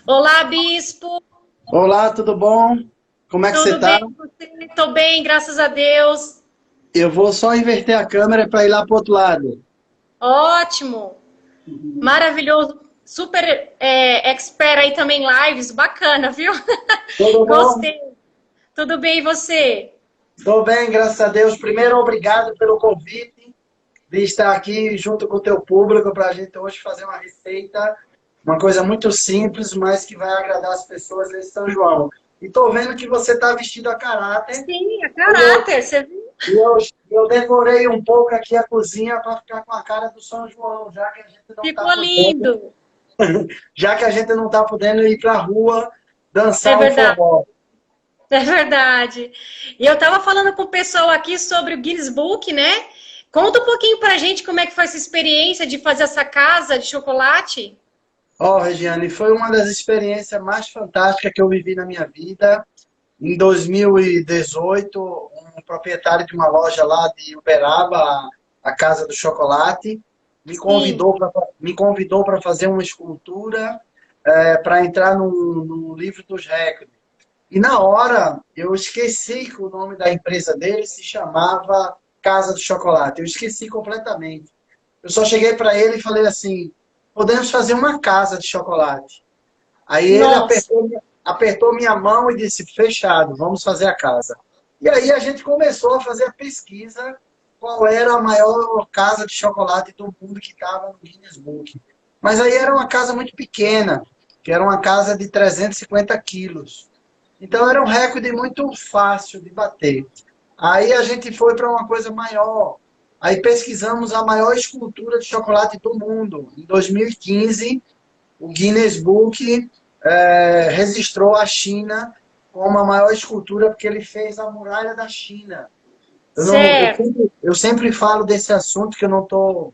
Olá, Bispo. Olá, tudo bom? Como é que você Tudo tá? bem com você? Estou bem, graças a Deus. Eu vou só inverter a câmera para ir lá pro outro lado. Ótimo, maravilhoso. Super expert aí também em lives, bacana, viu? Tudo bom? Gostei. Tudo bem e você? Estou bem, graças a Deus. Primeiro, obrigado pelo convite de estar aqui junto com o teu público para a gente hoje fazer uma receita, uma coisa muito simples, mas que vai agradar as pessoas nesse São João. E estou vendo que você está vestido a caráter. Sim, a E eu, caráter, você viu? e eu, eu decorei um pouco aqui a cozinha para ficar com a cara do São João, já que a gente não está Ficou podendo lindo. já que a gente não está podendo ir para a rua É dançar um verdade, forró. é verdade. E eu estava falando com o pessoal aqui sobre o Guinness Book, né? Conta um pouquinho pra gente como é que foi essa experiência de fazer essa casa de chocolate. Ó, Regiane, foi uma das experiências mais fantásticas que eu vivi na minha vida. Em 2018, um proprietário de uma loja lá de Uberaba, a Casa do Chocolate, Sim, me convidou para fazer uma escultura para entrar no livro dos recordes. E na hora, eu esqueci que o nome da empresa dele se chamava Casa do Chocolate. Eu esqueci completamente. Eu só cheguei para ele e falei assim: podemos fazer uma casa de chocolate. Aí ele nossa. apertou minha mão e disse: fechado, vamos fazer a casa. E aí a gente começou a fazer a pesquisa qual era a maior casa de chocolate do mundo que estava no Guinness Book. Mas aí era uma casa muito pequena, que era uma casa de 350 quilos. Então era um recorde muito fácil de bater. Aí a gente foi para uma coisa maior. Aí pesquisamos a maior escultura de chocolate do mundo. Em 2015, o Guinness Book registrou a China como a maior escultura porque ele fez a muralha da China. Eu, não, Certo. eu sempre falo desse assunto que eu não estou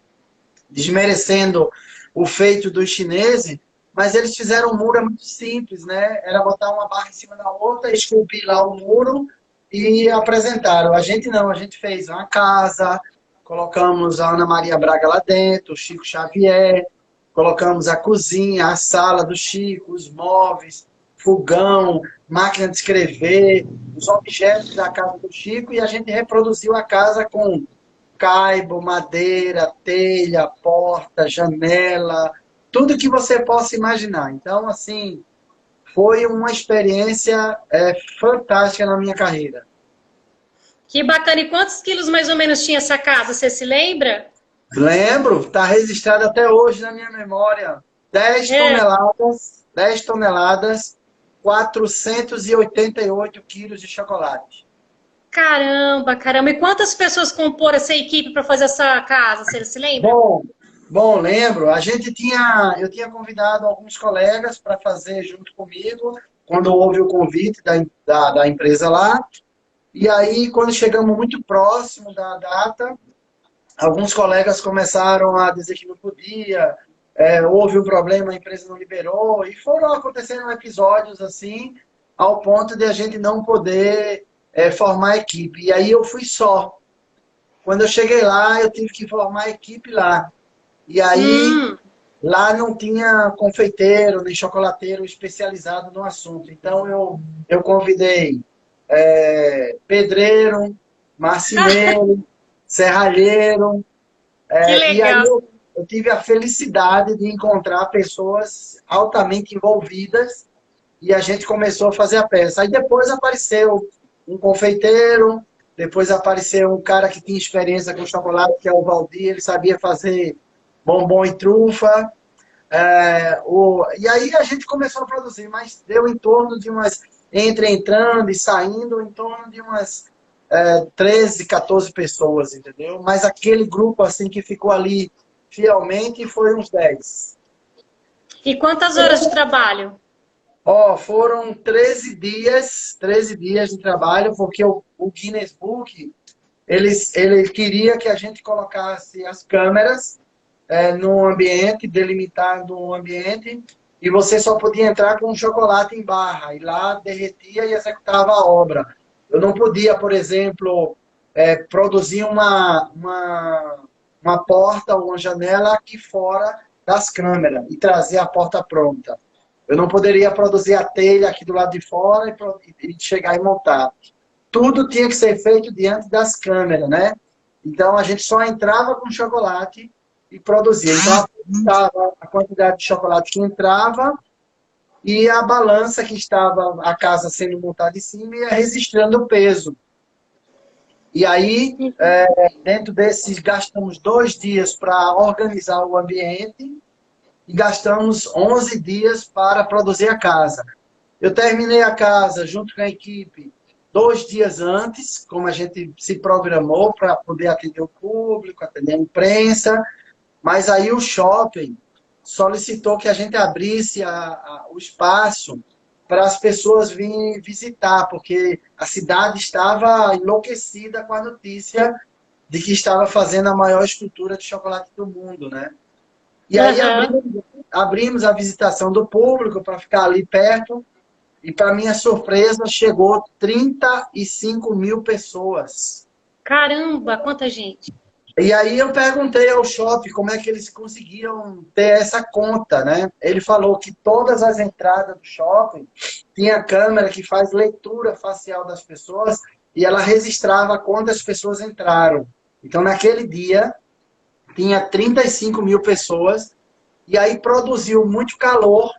desmerecendo o feito dos chineses, mas eles fizeram um muro muito simples, né? Era botar uma barra em cima da outra, esculpir lá o muro e apresentaram. A gente não, a gente fez uma casa, colocamos a Ana Maria Braga lá dentro, o Chico Xavier, colocamos a cozinha, a sala do Chico, os móveis, fogão, máquina de escrever, os objetos da casa do Chico e a gente reproduziu a casa com caibo, madeira, telha, porta, janela, tudo que você possa imaginar. Então, assim, foi uma experiência fantástica na minha carreira. Que bacana. E quantos quilos mais ou menos tinha essa casa? Você se lembra? Lembro, está registrado até hoje na minha memória, 10 É. toneladas, 10 toneladas, 488 quilos de chocolate. Caramba, caramba. E quantas pessoas comporam essa equipe para fazer essa casa? Você se lembra? Bom, bom, lembro. Eu tinha convidado alguns colegas para fazer junto comigo, quando houve o convite da empresa lá. E aí, quando chegamos muito próximo da data, alguns colegas começaram a dizer que não podia, houve um problema, a empresa não liberou, e foram acontecendo episódios assim, ao ponto de a gente não poder formar equipe. E aí eu fui só. Quando eu cheguei lá, eu tive que formar a equipe lá. E aí, Hum. lá não tinha confeiteiro nem chocolateiro especializado no assunto. Então, eu convidei pedreiro, marceneiro, serralheiro, Que e aí legal. eu tive a felicidade de encontrar pessoas altamente envolvidas e a gente começou a fazer a peça. Aí depois apareceu um confeiteiro, depois apareceu um cara que tinha experiência com chocolate, que é o Valdir, ele sabia fazer bombom e trufa. E aí a gente começou a produzir, mas deu em torno de umas, entre entrando e saindo, em torno de umas 13, 14 pessoas, entendeu? Mas aquele grupo assim que ficou ali fielmente foi uns 10. E quantas horas de trabalho? Ó, foram 13 dias de trabalho, porque o Guinness Book, ele queria que a gente colocasse as câmeras no ambiente, delimitado um ambiente, e você só podia entrar com um chocolate em barra, e lá derretia e executava a obra. Eu não podia, por exemplo, produzir uma porta ou uma janela aqui fora das câmeras e trazer a porta pronta. Eu não poderia produzir a telha aqui do lado de fora e chegar e montar. Tudo tinha que ser feito diante das câmeras, né? Então, a gente só entrava com chocolate e produzia. Então, apontava a quantidade de chocolate que entrava e a balança que estava a casa sendo montada em cima ia registrando o peso. E aí, dentro desses, gastamos 2 dias para organizar o ambiente e gastamos 11 dias para produzir a casa. Eu terminei a casa junto com a equipe 2 dias antes, como a gente se programou para poder atender o público, atender a imprensa, mas aí o shopping solicitou que a gente abrisse o espaço para as pessoas virem visitar, porque a cidade estava enlouquecida com a notícia de que estava fazendo a maior escultura de chocolate do mundo, né? E aí abrimos a visitação do público para ficar ali perto, e para minha surpresa chegou 35 mil pessoas. Caramba, quanta gente! E aí eu perguntei ao shopping como é que eles conseguiam ter essa conta, né? Ele falou que todas as entradas do shopping tinha câmera que faz leitura facial das pessoas e ela registrava quantas pessoas entraram. Então, naquele dia, tinha 35 mil pessoas e aí produziu muito calor.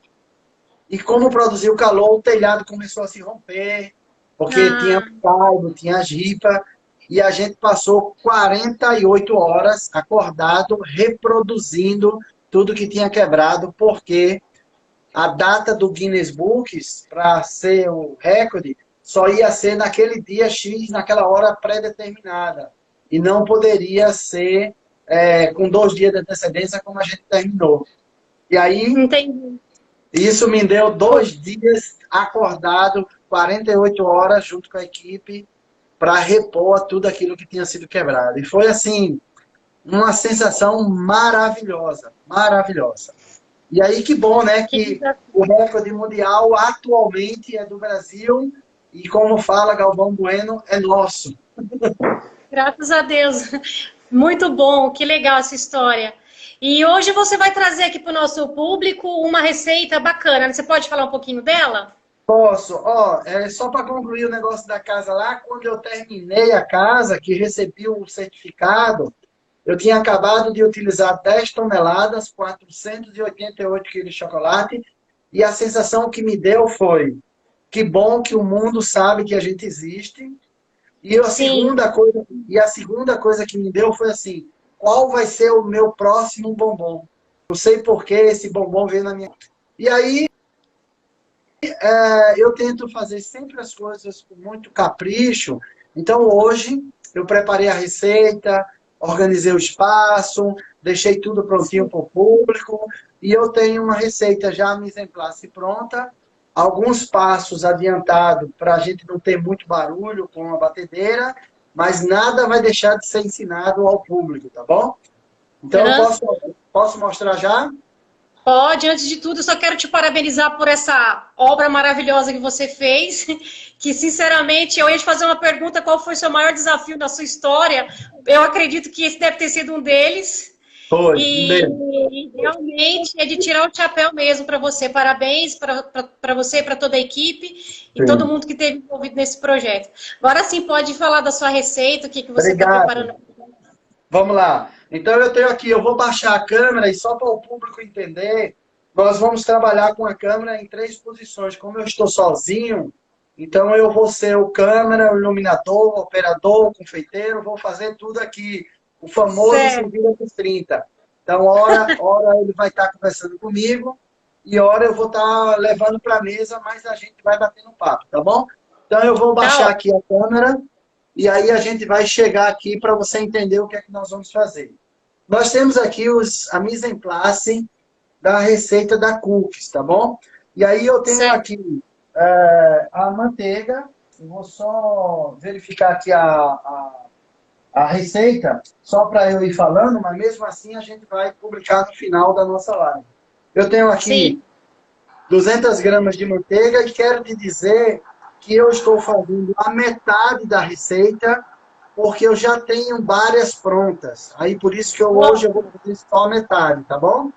E como produziu calor, o telhado começou a se romper, porque tinha caldo, tinha jipa. E a gente passou 48 horas acordado, reproduzindo tudo que tinha quebrado, porque a data do Guinness Books, para ser o recorde, só ia ser naquele dia X, naquela hora pré-determinada. E não poderia ser com 2 dias de antecedência, como a gente terminou. E aí, Entendi. Isso me deu 2 dias acordado, 48 horas, junto com a equipe, para repor tudo aquilo que tinha sido quebrado. E foi, assim, uma sensação maravilhosa, maravilhosa. E aí, que bom, né, que o recorde mundial atualmente é do Brasil e, como fala Galvão Bueno, é nosso. Graças a Deus. Muito bom, que legal essa história. E hoje você vai trazer aqui para o nosso público uma receita bacana. Você pode falar um pouquinho dela? Posso. Só para concluir o negócio da casa lá, quando eu terminei a casa, que recebi o certificado, eu tinha acabado de utilizar 10 toneladas, 488 quilos de chocolate, e a sensação que me deu foi: que bom que o mundo sabe que a gente existe. E a segunda coisa que me deu foi assim: qual vai ser o meu próximo bombom? Eu sei por que esse bombom veio na minha... E aí, eu tento fazer sempre as coisas com muito capricho. Então, hoje, eu preparei a receita, organizei o espaço, deixei tudo prontinho para o público, e eu tenho uma receita já mise en place pronta, alguns passos adiantados para a gente não ter muito barulho com a batedeira, mas nada vai deixar de ser ensinado ao público, tá bom? Então, eu posso mostrar já? Pode. Antes de tudo, eu só quero te parabenizar por essa obra maravilhosa que você fez, que, sinceramente, eu ia te fazer uma pergunta: qual foi o seu maior desafio na sua história? Eu acredito que esse deve ter sido um deles. Foi, e realmente é de tirar o chapéu mesmo para você. Parabéns para você e para toda a equipe e todo mundo que esteve envolvido nesse projeto. Agora sim, pode falar da sua receita, o que você está preparando. Vamos lá. Então, eu tenho aqui, eu vou baixar a câmera e só para o público entender, nós vamos trabalhar com a câmera em 3 posições. Como eu estou sozinho, então eu vou ser o câmera, o iluminador, o operador, o confeiteiro, vou fazer tudo aqui. O famoso Servir dos 30. Então, hora ele vai estar conversando comigo e hora eu vou estar levando para a mesa, mas a gente vai batendo papo, tá bom? Então, eu vou baixar aqui a câmera e aí a gente vai chegar aqui para você entender o que é que nós vamos fazer. Nós temos aqui a mise en place da receita da cookies, tá bom? E aí eu tenho aqui a manteiga. Eu vou só verificar aqui a receita, só para eu ir falando, mas mesmo assim a gente vai publicar no final da nossa live. Eu tenho aqui 200 gramas de manteiga e quero te dizer que eu estou fazendo a metade da receita, porque eu já tenho várias prontas. Aí por isso que hoje eu vou fazer só a metade, tá bom?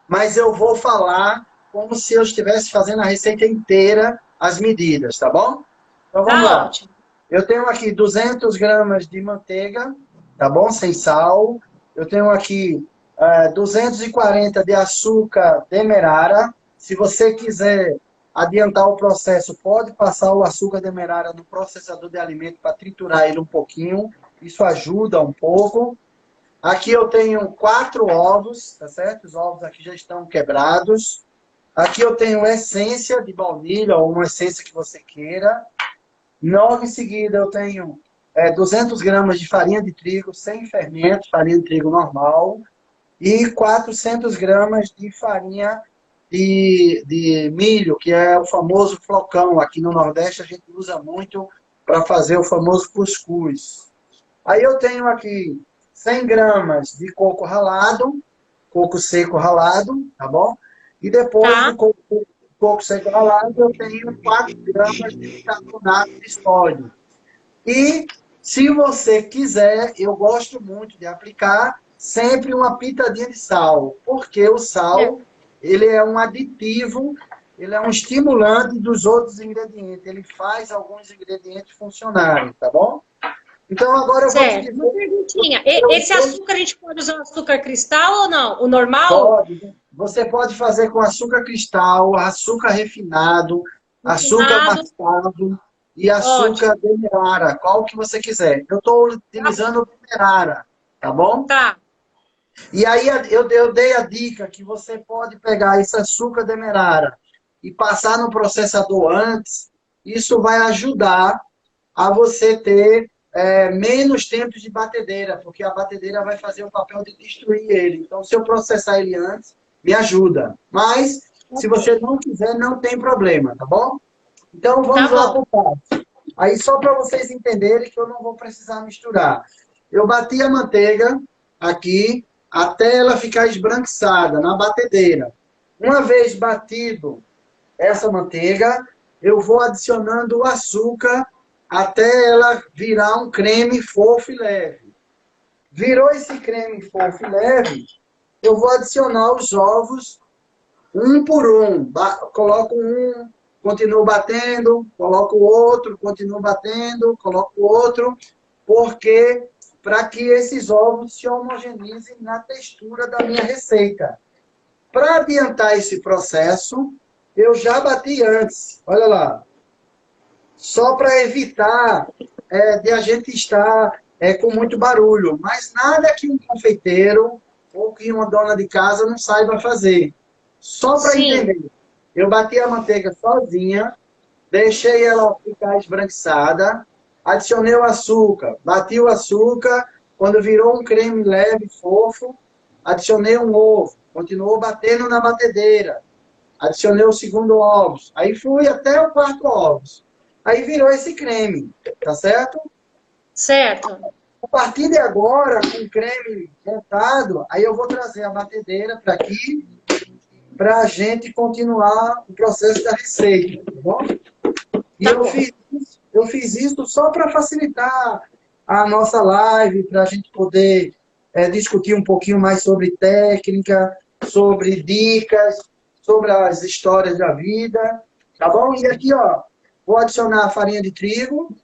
Mas eu vou falar como se eu estivesse fazendo a receita inteira, as medidas, tá bom? Então vamos Tá lá. ótimo. Eu tenho aqui 200 gramas de manteiga, tá bom? Sem sal. Eu tenho aqui 240 de açúcar demerara. Se você quiser adiantar o processo, pode passar o açúcar demerara no processador de alimento para triturar ele um pouquinho. Isso ajuda um pouco. Aqui eu tenho 4 ovos, tá certo? Os ovos aqui já estão quebrados. Aqui eu tenho essência de baunilha, ou uma essência que você queira. Logo em seguida eu tenho 200 gramas de farinha de trigo sem fermento, farinha de trigo normal. E 400 gramas de farinha de milho, que é o famoso flocão. Aqui no Nordeste a gente usa muito para fazer o famoso cuscuz. Aí eu tenho aqui 100 gramas de coco ralado, coco seco ralado, tá bom? E depois Tá. do coco seco ralado, eu tenho 4 gramas de bicarbonato de sódio. E, se você quiser, eu gosto muito de aplicar sempre uma pitadinha de sal, porque o sal, ele é um aditivo, ele é um estimulante dos outros ingredientes, ele faz alguns ingredientes funcionarem, tá bom? Então, agora eu vou te Certo. dizer... Uma perguntinha. Esse açúcar, a gente pode usar açúcar cristal ou não? O normal? Pode. Você pode fazer com açúcar cristal, açúcar refinado, açúcar Refinado. mascavo e açúcar Ótimo. demerara, qual que você quiser. Eu estou utilizando o demerara, tá bom? Tá. E aí eu dei a dica que você pode pegar esse açúcar demerara e passar no processador antes. Isso vai ajudar a você ter menos tempo de batedeira, porque a batedeira vai fazer o papel de destruir ele. Então, se eu processar ele antes, me ajuda. Mas, se você não quiser, não tem problema, tá bom? Então, vamos Tá lá bom. por partes. Aí, só para vocês entenderem que eu não vou precisar misturar. Eu bati a manteiga aqui até ela ficar esbranquiçada na batedeira. Uma vez batido essa manteiga, eu vou adicionando o açúcar até ela virar um creme fofo e leve. Virou esse creme fofo e leve, eu vou adicionar os ovos um por um. Coloco um, continuo batendo, coloco o outro, continuo batendo, coloco o outro, porque para que esses ovos se homogeneizem na textura da minha receita. Para adiantar esse processo, eu já bati antes. Olha lá. Só para evitar de a gente estar com muito barulho. Mas nada que um confeiteiro ou que uma dona de casa não saiba fazer. Só para entender. Eu bati a manteiga sozinha, deixei ela ficar esbranquiçada, adicionei o açúcar, bati o açúcar, quando virou um creme leve, fofo, adicionei um ovo, continuou batendo na batedeira, adicionei o segundo ovo, aí fui até o quarto ovo. Aí virou esse creme, tá certo? Certo. A partir de agora, com o creme montado, aí eu vou trazer a batedeira para aqui, para a gente continuar o processo da receita, tá bom? E eu fiz isso só para facilitar a nossa live, para a gente poder discutir um pouquinho mais sobre técnica, sobre dicas, sobre as histórias da vida, tá bom? E aqui, ó, vou adicionar a farinha de trigo,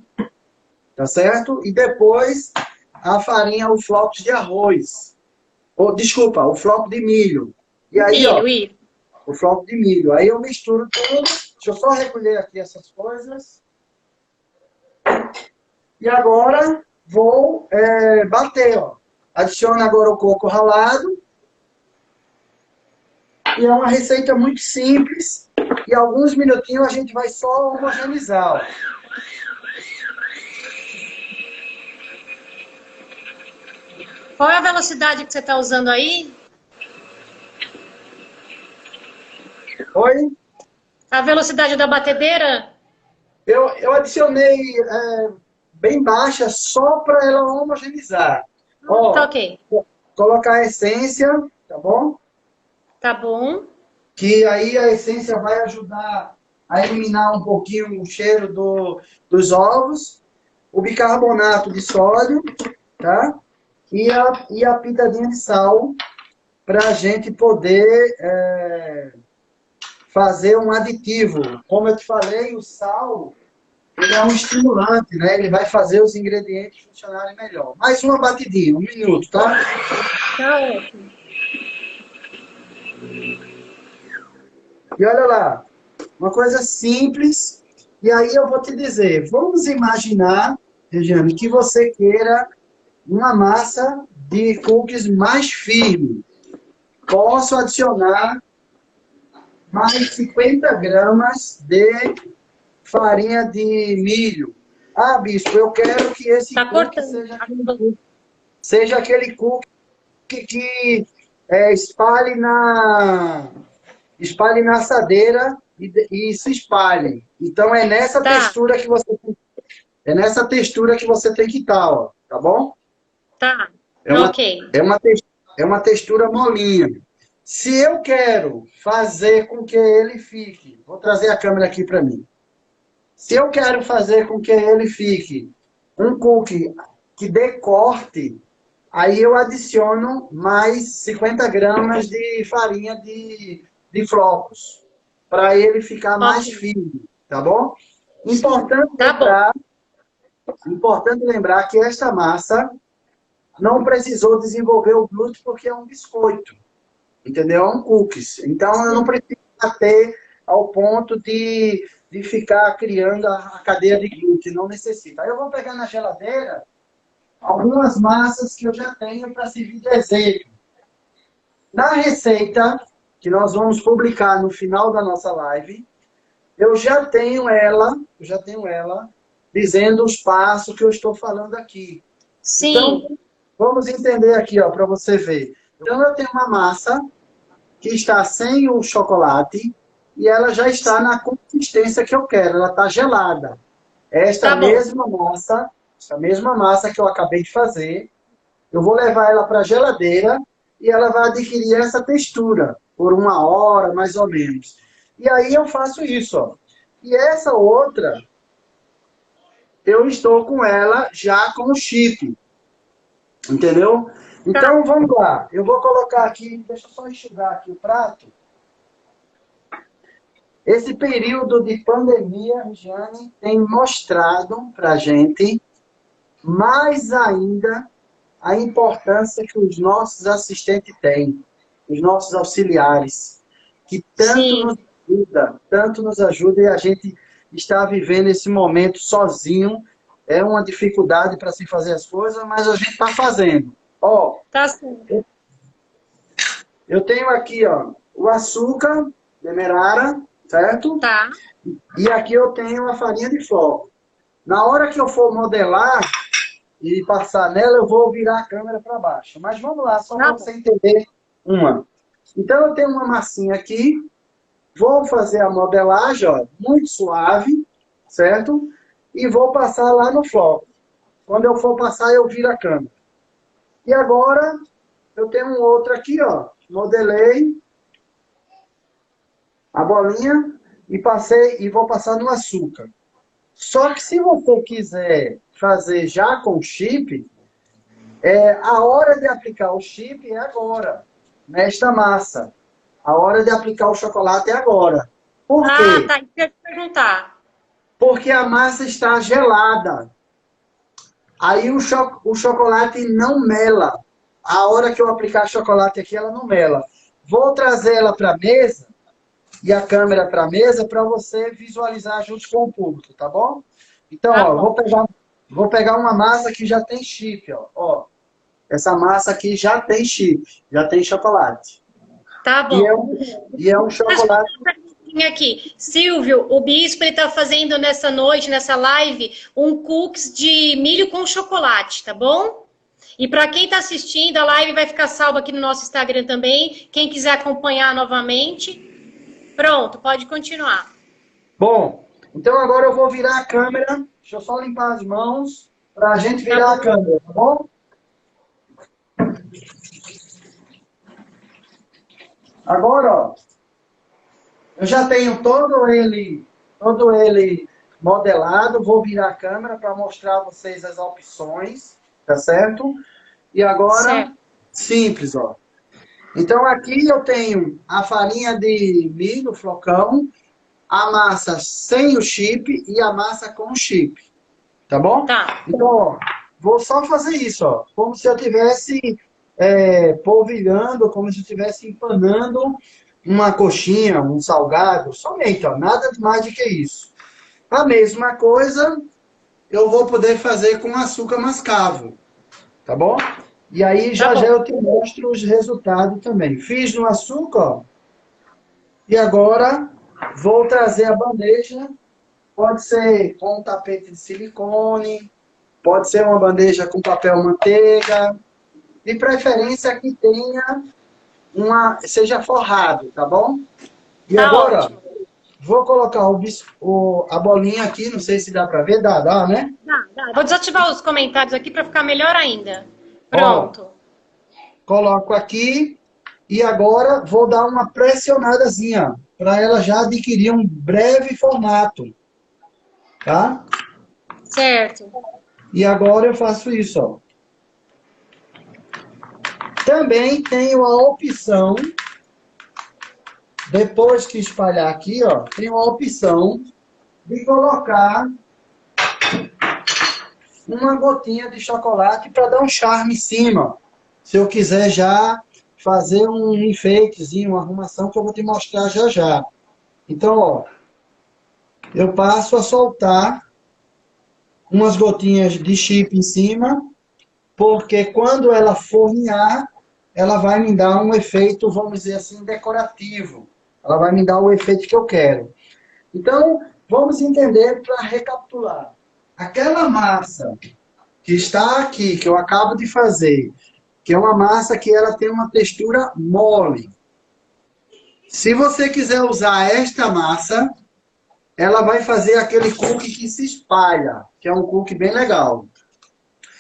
tá certo? E depois a farinha, o flocos de arroz. Desculpa, o floco de milho. E aí, ó, o floco de milho. Aí eu misturo tudo. Deixa eu só recolher aqui essas coisas. E agora vou bater, ó. Adiciono agora o coco ralado. E é uma receita muito simples. E alguns minutinhos a gente vai só homogeneizar, ó. Qual é a velocidade que você está usando aí? Oi? A velocidade da batedeira? Eu adicionei bem baixa só para ela homogeneizar. Ó, Tá ok. colocar a essência, tá bom? Tá bom. Que aí a essência vai ajudar a eliminar um pouquinho o cheiro dos ovos. O bicarbonato de sódio, tá? E a pitadinha de sal para a gente poder fazer um aditivo. Como eu te falei, o sal, ele é um estimulante, né? Ele vai fazer os ingredientes funcionarem melhor. Mais uma batidinha, 1 minuto, tá? Tá ótimo. E olha lá, uma coisa simples. E aí eu vou te dizer, vamos imaginar, Regiane, que você queira uma massa de cookies mais firme. Posso adicionar mais 50 gramas de farinha de milho. Ah, bispo, eu quero que esse Tá cookie cortando. seja aquele cookie que espalhe na assadeira e se espalhe. Então é nessa Tá, textura que você tem que estar, ó, tá bom? tá. É uma, Ok. é uma textura molinha. Se eu quero fazer com que ele fique, vou trazer a câmera aqui para mim. Se eu quero fazer com que ele fique um cookie que dê corte, aí eu adiciono mais 50 gramas de farinha de flocos, para ele ficar mais Ok. firme, tá bom? Tá bom. Importante lembrar que esta massa não precisou desenvolver o glúten porque é um biscoito, entendeu? É um cookies. Então, eu não preciso ter ao ponto de ficar criando a cadeia de glúten, não necessita. Aí eu vou pegar na geladeira algumas massas que eu já tenho para servir de exemplo. Na receita, que nós vamos publicar no final da nossa live, eu já tenho ela dizendo os passos que eu estou falando aqui. Sim. Então, vamos entender aqui, ó, para você ver. Então, eu tenho uma massa que está sem o chocolate e ela já está na consistência que eu quero. Ela está gelada. Tá bom. Esta mesma massa que eu acabei de fazer, eu vou levar ela para a geladeira e ela vai adquirir essa textura por 1 hora, mais ou menos. E aí eu faço isso, ó. E essa outra, eu estou com ela já com o chip. Entendeu? Então, vamos lá. Eu vou colocar aqui, deixa eu só enxugar aqui o prato. Esse período de pandemia, Regiane, tem mostrado para a gente mais ainda a importância que os nossos assistentes têm, os nossos auxiliares, que tanto nos ajuda e a gente está vivendo esse momento sozinho. É uma dificuldade para se fazer as coisas, mas a gente está fazendo. Ó, Tá certo. eu tenho aqui, ó, o açúcar demerara, certo? Tá. E aqui eu tenho a farinha de flocos. Na hora que eu for modelar e passar nela, eu vou virar a câmera para baixo. Mas vamos lá, só para você entender uma. Então eu tenho uma massinha aqui, vou fazer a modelagem, ó, muito suave, certo? E vou passar lá no floco. Quando eu for passar, eu viro a câmera. E agora, eu tenho um outro aqui, ó. Modelei a bolinha e vou passar no açúcar. Só que se você quiser fazer já com chip, a hora de aplicar o chip é agora, nesta massa. A hora de aplicar o chocolate é agora. Por quê? Tá. Queria te perguntar. Porque a massa está gelada. Aí o chocolate não mela. A hora que eu aplicar chocolate aqui, ela não mela. Vou trazer ela para a mesa e a câmera para a mesa para você visualizar junto com o público, tá bom? Então, Tá ó, bom. vou pegar uma massa que já tem chip, ó. Essa massa aqui já tem chip, já tem chocolate. Tá bom. E é um chocolate... Aqui, Silvio, o Bispo está fazendo nessa noite, nessa live, um cookies de milho com chocolate, tá bom? E para quem está assistindo, a live vai ficar salva aqui no nosso Instagram também. Quem quiser acompanhar novamente, pronto, pode continuar. Bom, então agora eu vou virar a câmera. Deixa eu só limpar as mãos para a gente virar a câmera, tá bom? Agora, ó, eu já tenho todo ele modelado. Vou virar a câmera para mostrar a vocês as opções, tá certo? E agora, simples, ó. Então aqui eu tenho a farinha de milho, flocão, a massa sem o chip e a massa com o chip. Tá bom? Tá. Então, ó, vou só fazer isso, ó. Como se eu estivesse polvilhando, como se eu estivesse empanando uma coxinha, um salgado, somente, ó. Nada mais do que isso. A mesma coisa eu vou poder fazer com açúcar mascavo, tá bom? E aí Tá já já bom. eu te mostro os resultados também. Fiz no açúcar, ó, e agora vou trazer a bandeja. Pode ser com um tapete de silicone, pode ser uma bandeja com papel manteiga, de preferência que tenha seja forrado, tá bom? E Tá agora, ótimo. vou colocar a bolinha aqui, não sei se dá para ver, dá, né? Dá, dá. Vou desativar os comentários aqui para ficar melhor ainda. Ó, Pronto. coloco aqui e agora vou dar uma pressionadazinha para ela já adquirir um breve formato, tá? Certo. E agora eu faço isso, ó. Também tenho a opção, depois que espalhar aqui, ó, tenho a opção de colocar uma gotinha de chocolate para dar um charme em cima. Se eu quiser já fazer um enfeitezinho, uma arrumação que eu vou te mostrar já já. Então, ó, eu passo a soltar umas gotinhas de chip em cima, porque quando ela fornear, ela vai me dar um efeito, vamos dizer assim, decorativo. Ela vai me dar o efeito que eu quero. Então, vamos entender para recapitular. Aquela massa que está aqui, que eu acabo de fazer, que é uma massa que ela tem uma textura mole. Se você quiser usar esta massa, ela vai fazer aquele cookie que se espalha, que é um cookie bem legal.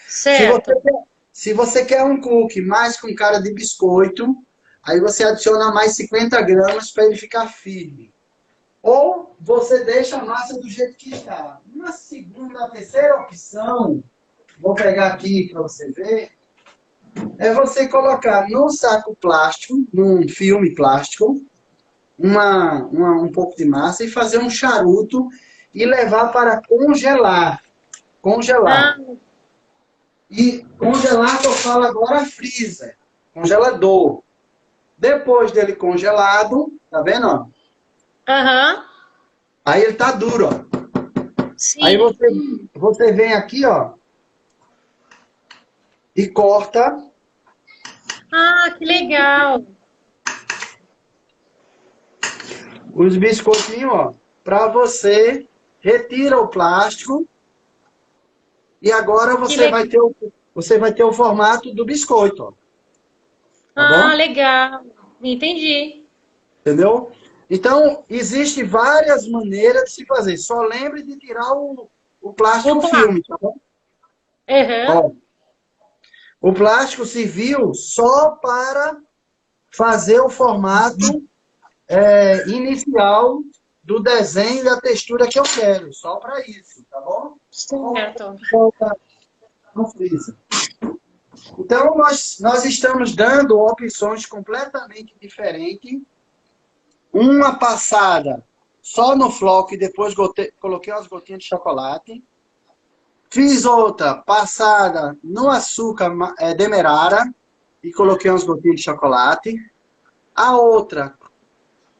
Se você Certo. quer, se você quer um cookie mais com cara de biscoito, aí você adiciona mais 50 gramas para ele ficar firme. Ou você deixa a massa do jeito que está. Uma segunda, terceira opção, vou pegar aqui para você ver, é você colocar num saco plástico, num filme plástico, um pouco de massa e fazer um charuto e levar para congelar. Ah, Congelar. E congelar que eu falo agora freezer. Congelador. Depois dele congelado, tá vendo? Ó? aham. Aí ele tá duro, ó. Aí Sim. você vem aqui, ó, e corta Ah, que legal. os biscoitinhos, ó, para você retira o plástico e agora Que legal. você vai ter o formato do biscoito, ó, tá Ah, bom? legal. Entendi. Entendeu? Então, existe várias maneiras de se fazer. Só lembre de tirar o plástico Opa. filme, tá bom? Aham. Ó, o plástico serviu só para fazer o formato inicial do desenho e da textura que eu quero. Só para isso, tá bom? Certo. Volta no freezer. Então, nós estamos dando opções completamente diferentes. Uma passada só no floco e depois coloquei umas gotinhas de chocolate. Fiz outra passada no açúcar demerara e coloquei umas gotinhas de chocolate. A outra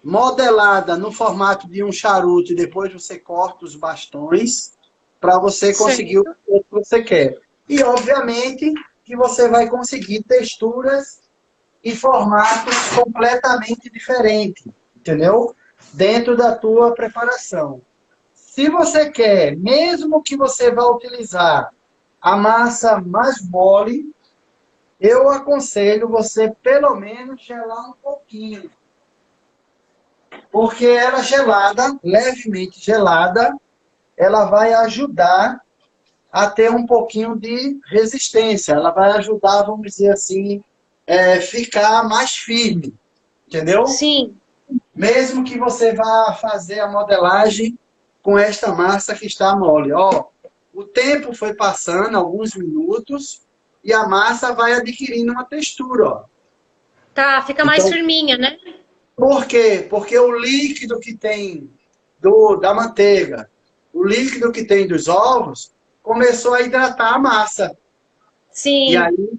modelada no formato de um charuto e depois você corta os bastões para você conseguir o Certo. que você quer. E, obviamente, que você vai conseguir texturas e formatos completamente diferentes, entendeu? Dentro da tua preparação. Se você quer, mesmo que você vá utilizar a massa mais mole, eu aconselho você pelo menos gelar um pouquinho. Porque ela gelada, levemente gelada, ela vai ajudar a ter um pouquinho de resistência. Ela vai ajudar, vamos dizer assim, ficar mais firme, entendeu? Sim. Mesmo que você vá fazer a modelagem com esta massa que está mole. Ó, o tempo foi passando, alguns minutos, e a massa vai adquirindo uma textura. Ó. Tá, fica mais Então, firminha, né? por quê? Porque o líquido que tem da manteiga, o líquido que tem dos ovos, começou a hidratar a massa. E Sim. aí,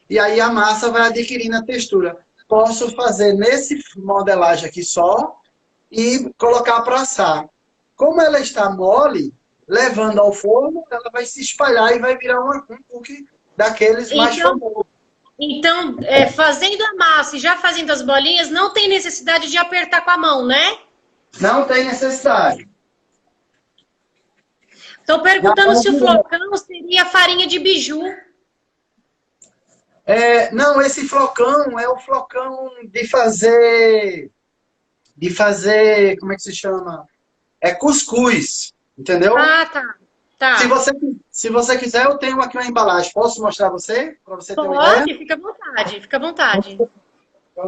e aí a massa vai adquirindo a textura. Posso fazer nesse modelagem aqui só e colocar para assar. Como ela está mole, levando ao forno, ela vai se espalhar e vai virar um cookie daqueles mais Então, famosos. então fazendo a massa e já fazendo as bolinhas, não tem necessidade de apertar com a mão, né? Não tem necessidade. Estou Já perguntando se o pode- flocão seria farinha de biju. não, esse flocão é o flocão de fazer, como é que se chama? É cuscuz, entendeu? Ah, tá. Se Tá. você, se você quiser, eu tenho aqui uma embalagem. Posso mostrar você? Para você ter uma ideia? Pode, fica à vontade, fica à vontade. Então,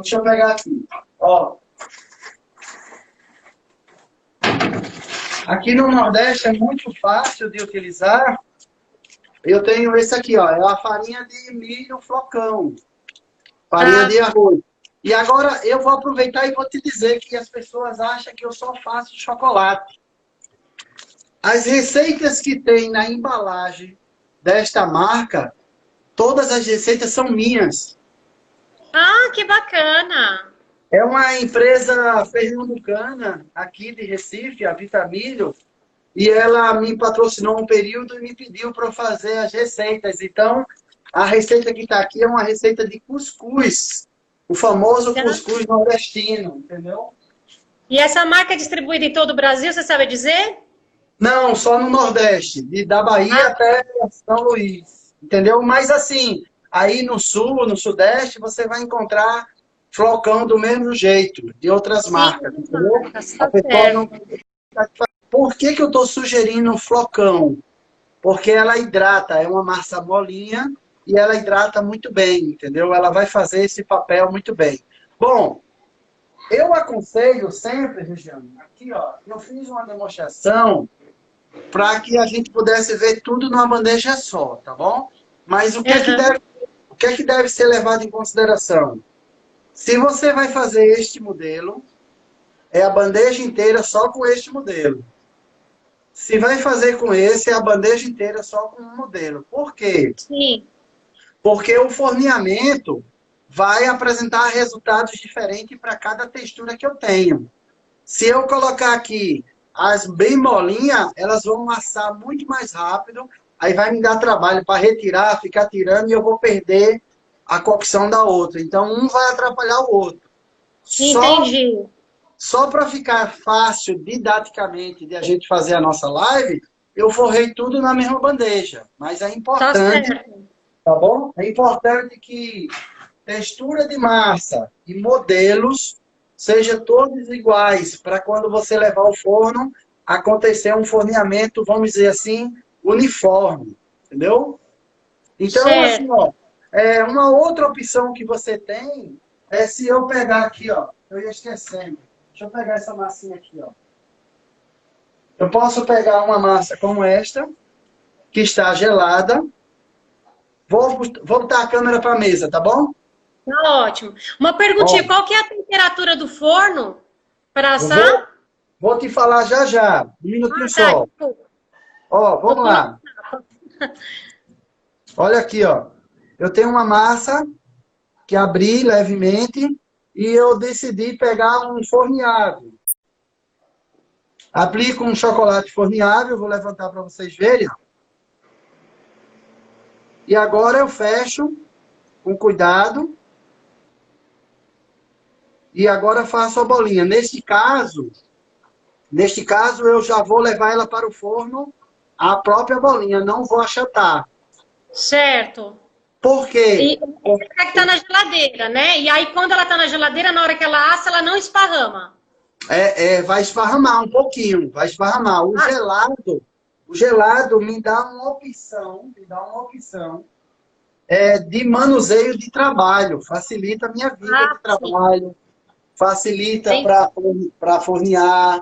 deixa eu pegar aqui. Ó, aqui no Nordeste é muito fácil de utilizar. Eu tenho esse aqui, ó. É a farinha de milho flocão. Farinha Ah, de arroz. E agora eu vou aproveitar e vou te dizer que as pessoas acham que eu só faço chocolate. As receitas que tem na embalagem desta marca, todas as receitas são minhas. que bacana. É uma empresa pernambucana aqui de Recife, a Vitamilho, e ela me patrocinou um período e me pediu para eu fazer as receitas. Então, a receita que está aqui é uma receita de cuscuz, o famoso cuscuz nordestino, entendeu? E essa marca é distribuída em todo o Brasil, você sabe dizer? Não, só no Nordeste, da Bahia Ah, até São Luís, entendeu? Mas assim, aí no Sul, no Sudeste, você vai encontrar flocão do mesmo jeito, de outras sim, marcas, entendeu? marcas, A tá pessoa não... certo. Por que que eu estou sugerindo flocão? Porque ela hidrata, é uma massa molinha e ela hidrata muito bem, entendeu? Ela vai fazer esse papel muito bem. Bom, eu aconselho sempre, Regiane, aqui ó, eu fiz uma demonstração para que a gente pudesse ver tudo numa bandeja só, tá bom? Mas Aham. o que é que deve ser levado em consideração? Se você vai fazer este modelo, é a bandeja inteira só com este modelo. Se vai fazer com esse, é a bandeja inteira só com um modelo. Por quê? Sim. Porque o forneamento vai apresentar resultados diferentes para cada textura que eu tenho. Se eu colocar aqui as bem molinhas, elas vão assar muito mais rápido, aí vai me dar trabalho para retirar, ficar tirando, e eu vou perder a cocção da outra. Então, um vai atrapalhar o outro. Só, Entendi. só para ficar fácil, didaticamente, de a gente fazer a nossa live, eu forrei tudo na mesma bandeja. Mas é Tá importante, certo. tá bom? É importante que textura de massa e modelos sejam todos iguais, para quando você levar ao forno, acontecer um forneamento, vamos dizer assim, uniforme, entendeu? Então, assim, Certo. ó, uma outra opção que você tem é se eu pegar aqui, ó, eu ia esquecendo, deixa eu pegar essa massinha aqui, ó. Eu posso pegar uma massa como esta, que está gelada, vou botar a câmera para a mesa, tá bom? Tá ótimo. Uma Ó, perguntinha, qual que é a temperatura do forno para eu vou, assar? vou te falar já já, um minutinho Tá, só. desculpa. Ó, Vou vamos pular. lá. Olha aqui, ó. Eu tenho uma massa que abri levemente e eu decidi pegar um forneável. Aplico um chocolate forneável, vou levantar para vocês verem. E agora eu fecho com cuidado. E agora faço a bolinha. Neste caso eu já vou levar ela para o forno, a própria bolinha, não vou achatar. Certo. Por quê? E você quer que tá na geladeira, né? E aí, quando ela tá na geladeira, na hora que ela assa, ela não esparrama. Vai esparramar um pouquinho, vai esparramar. Ah, O gelado me dá uma opção de manuseio de trabalho, facilita a minha vida de sim. trabalho, facilita Tem- para fornear,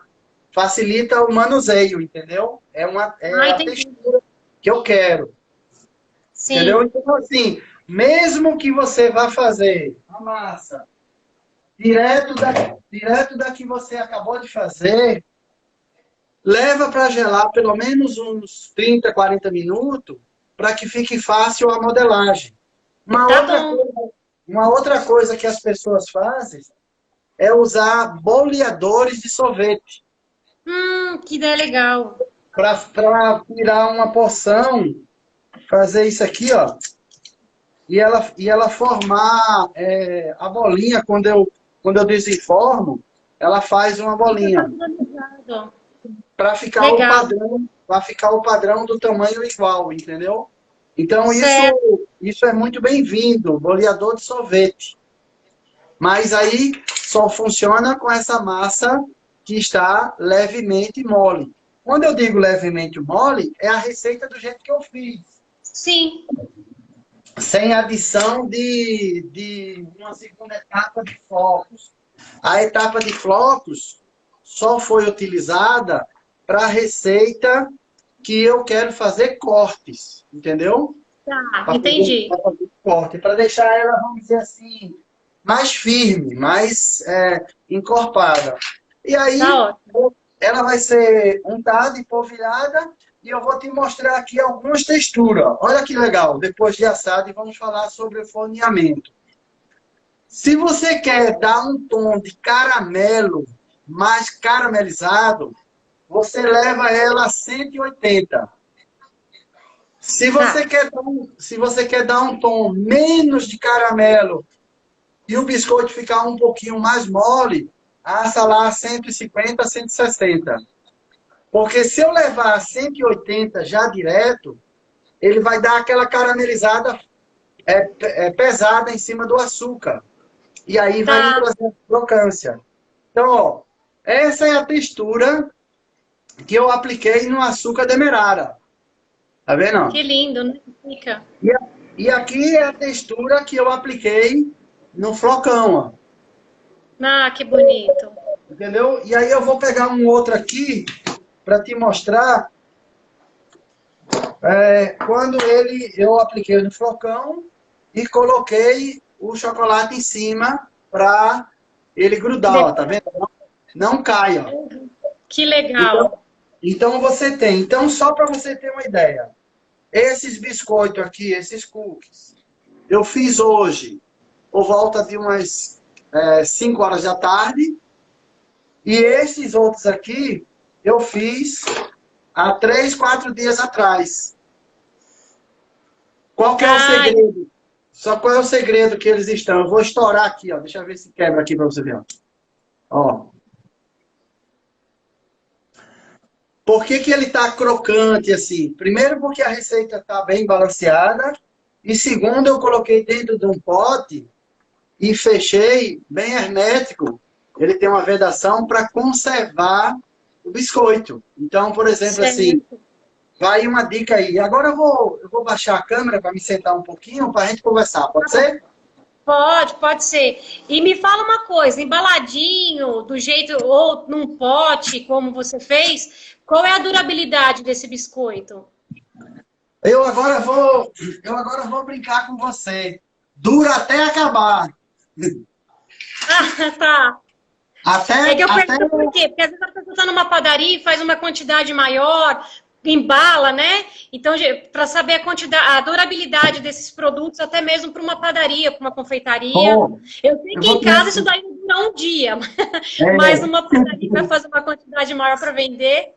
facilita o manuseio, entendeu? É a entendi. textura que eu quero, entendeu? Sim. Então, assim, mesmo que você vá fazer a massa direto da que você acabou de fazer, leva para gelar pelo menos uns 30, 40 minutos, para que fique fácil a modelagem. Tá bom. Uma outra coisa que as pessoas fazem é usar boleadores de sorvete. Que ideia legal. Para tirar uma porção, fazer isso aqui, ó, e ela formar a bolinha, quando eu desenformo, ela faz uma bolinha. Para ficar o padrão do tamanho igual, entendeu? Então, isso é muito bem-vindo, boleador de sorvete. Mas aí só funciona com essa massa que está levemente mole. Quando eu digo levemente mole, é a receita do jeito que eu fiz. Sim. Sem adição de uma segunda etapa de flocos. A etapa de flocos só foi utilizada para a receita que eu quero fazer cortes, entendeu? Tá, entendi. Para deixar ela, vamos dizer assim, mais firme, mais encorpada. E aí, ela vai ser untada e polvilhada, e eu vou te mostrar aqui algumas texturas. Olha que legal, depois de assado, e vamos falar sobre o forneamento. Se você quer dar um tom de caramelo mais caramelizado, você leva ela a 180. Se você quer dar um tom menos de caramelo e o biscoito ficar um pouquinho mais mole, assa lá a 150, 160. Porque se eu levar a 180 já direto, ele vai dar aquela caramelizada pesada em cima do açúcar. E aí vai trazer crocância. Então, ó, essa é a textura que eu apliquei no açúcar demerara. Tá vendo? Que lindo, né? Fica. E aqui é a textura que eu apliquei no flocão, ó. Ah, que bonito. Entendeu? E aí eu vou pegar um outro aqui para te mostrar quando eu apliquei no flocão e coloquei o chocolate em cima para ele grudar, ó, tá vendo? Não caia. Que legal. Então você tem. Então, só para você ter uma ideia, esses biscoitos aqui, esses cookies, eu fiz hoje por volta de umas 5 horas da tarde. E esses outros aqui, eu fiz há 3, 4 dias atrás. Qual que é o segredo? Qual é o segredo que eles estão? Eu vou estourar aqui, ó. Deixa eu ver se quebra aqui para você ver. Ó. Por que ele está crocante assim? Primeiro, porque a receita está bem balanceada. E segundo, eu coloquei dentro de um pote e fechei bem hermético. Ele tem uma vedação para conservar o biscoito. Então, por exemplo, assim, vai uma dica aí. Agora eu vou baixar a câmera para me sentar um pouquinho para a gente conversar. Pode ser? Pode ser. E me fala uma coisa, embaladinho, do jeito, ou num pote, como você fez, qual é a durabilidade desse biscoito? Eu agora vou brincar com você. Dura até acabar. Ah, tá. É que eu pergunto por quê? Porque às vezes a pessoa está numa padaria e faz uma quantidade maior, embala, né? Então, para saber a durabilidade desses produtos, até mesmo para uma padaria, para uma confeitaria. Eu sei que em casa isso daí não dura um dia, mas numa padaria vai fazer uma quantidade maior para vender.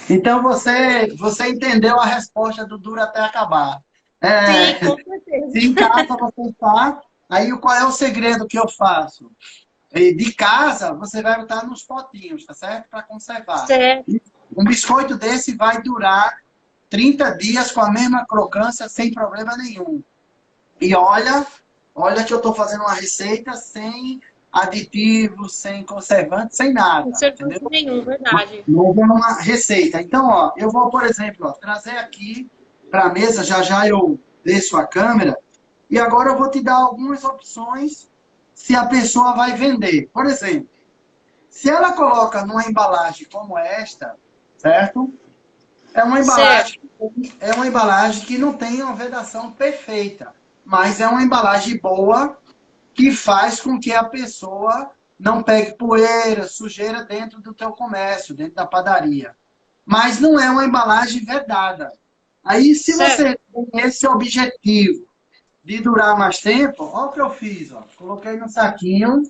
Então, você entendeu a resposta do dura até acabar. Sim, com certeza. Se em casa você está, aí qual é o segredo que eu faço? De casa, você vai botar nos potinhos, tá certo? Para conservar. Certo. Um biscoito desse vai durar 30 dias com a mesma crocância, sem problema nenhum. E olha que eu estou fazendo uma receita sem aditivos, sem conservante, sem nada. Sem conservante nenhum, verdade. Não é uma receita. Então, ó, eu vou, por exemplo, ó, trazer aqui para a mesa, já eu desço a câmera, e agora eu vou te dar algumas opções se a pessoa vai vender. Por exemplo, se ela coloca numa embalagem como esta, certo? É uma embalagem que não tem uma vedação perfeita, mas é uma embalagem boa que faz com que a pessoa não pegue poeira, sujeira dentro do teu comércio, dentro da padaria. Mas não é uma embalagem vedada. Aí, se Certo. você tem esse objetivo de durar mais tempo, olha o que eu fiz, ó. Coloquei no saquinho,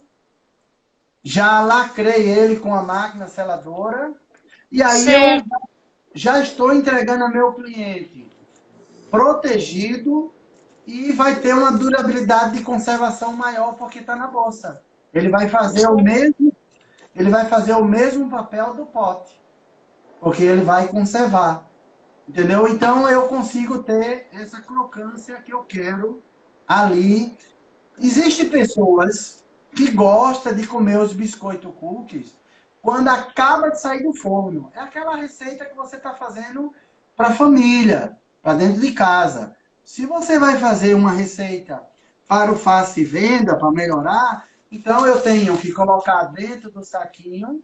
já lacrei ele com a máquina seladora, e aí eu Certo. já estou entregando ao meu cliente protegido e vai ter uma durabilidade de conservação maior porque está na bolsa. Ele vai fazer o mesmo papel do pote, porque ele vai conservar. Entendeu? Então eu consigo ter essa crocância que eu quero ali. Existem pessoas que gostam de comer os biscoitos cookies quando acaba de sair do forno. É aquela receita que você está fazendo para a família, para dentro de casa. Se você vai fazer uma receita para o faça e venda, para melhorar, então eu tenho que colocar dentro do saquinho,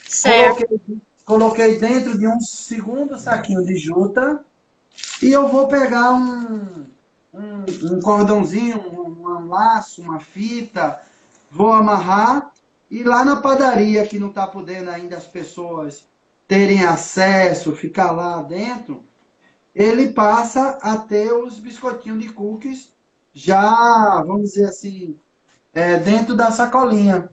Certo. coloquei dentro de um segundo saquinho de juta e eu vou pegar um cordãozinho, um laço, uma fita, vou amarrar e lá na padaria que não está podendo ainda as pessoas terem acesso, ficar lá dentro, ele passa a ter os biscoitinhos de cookies já, vamos dizer assim, dentro da sacolinha.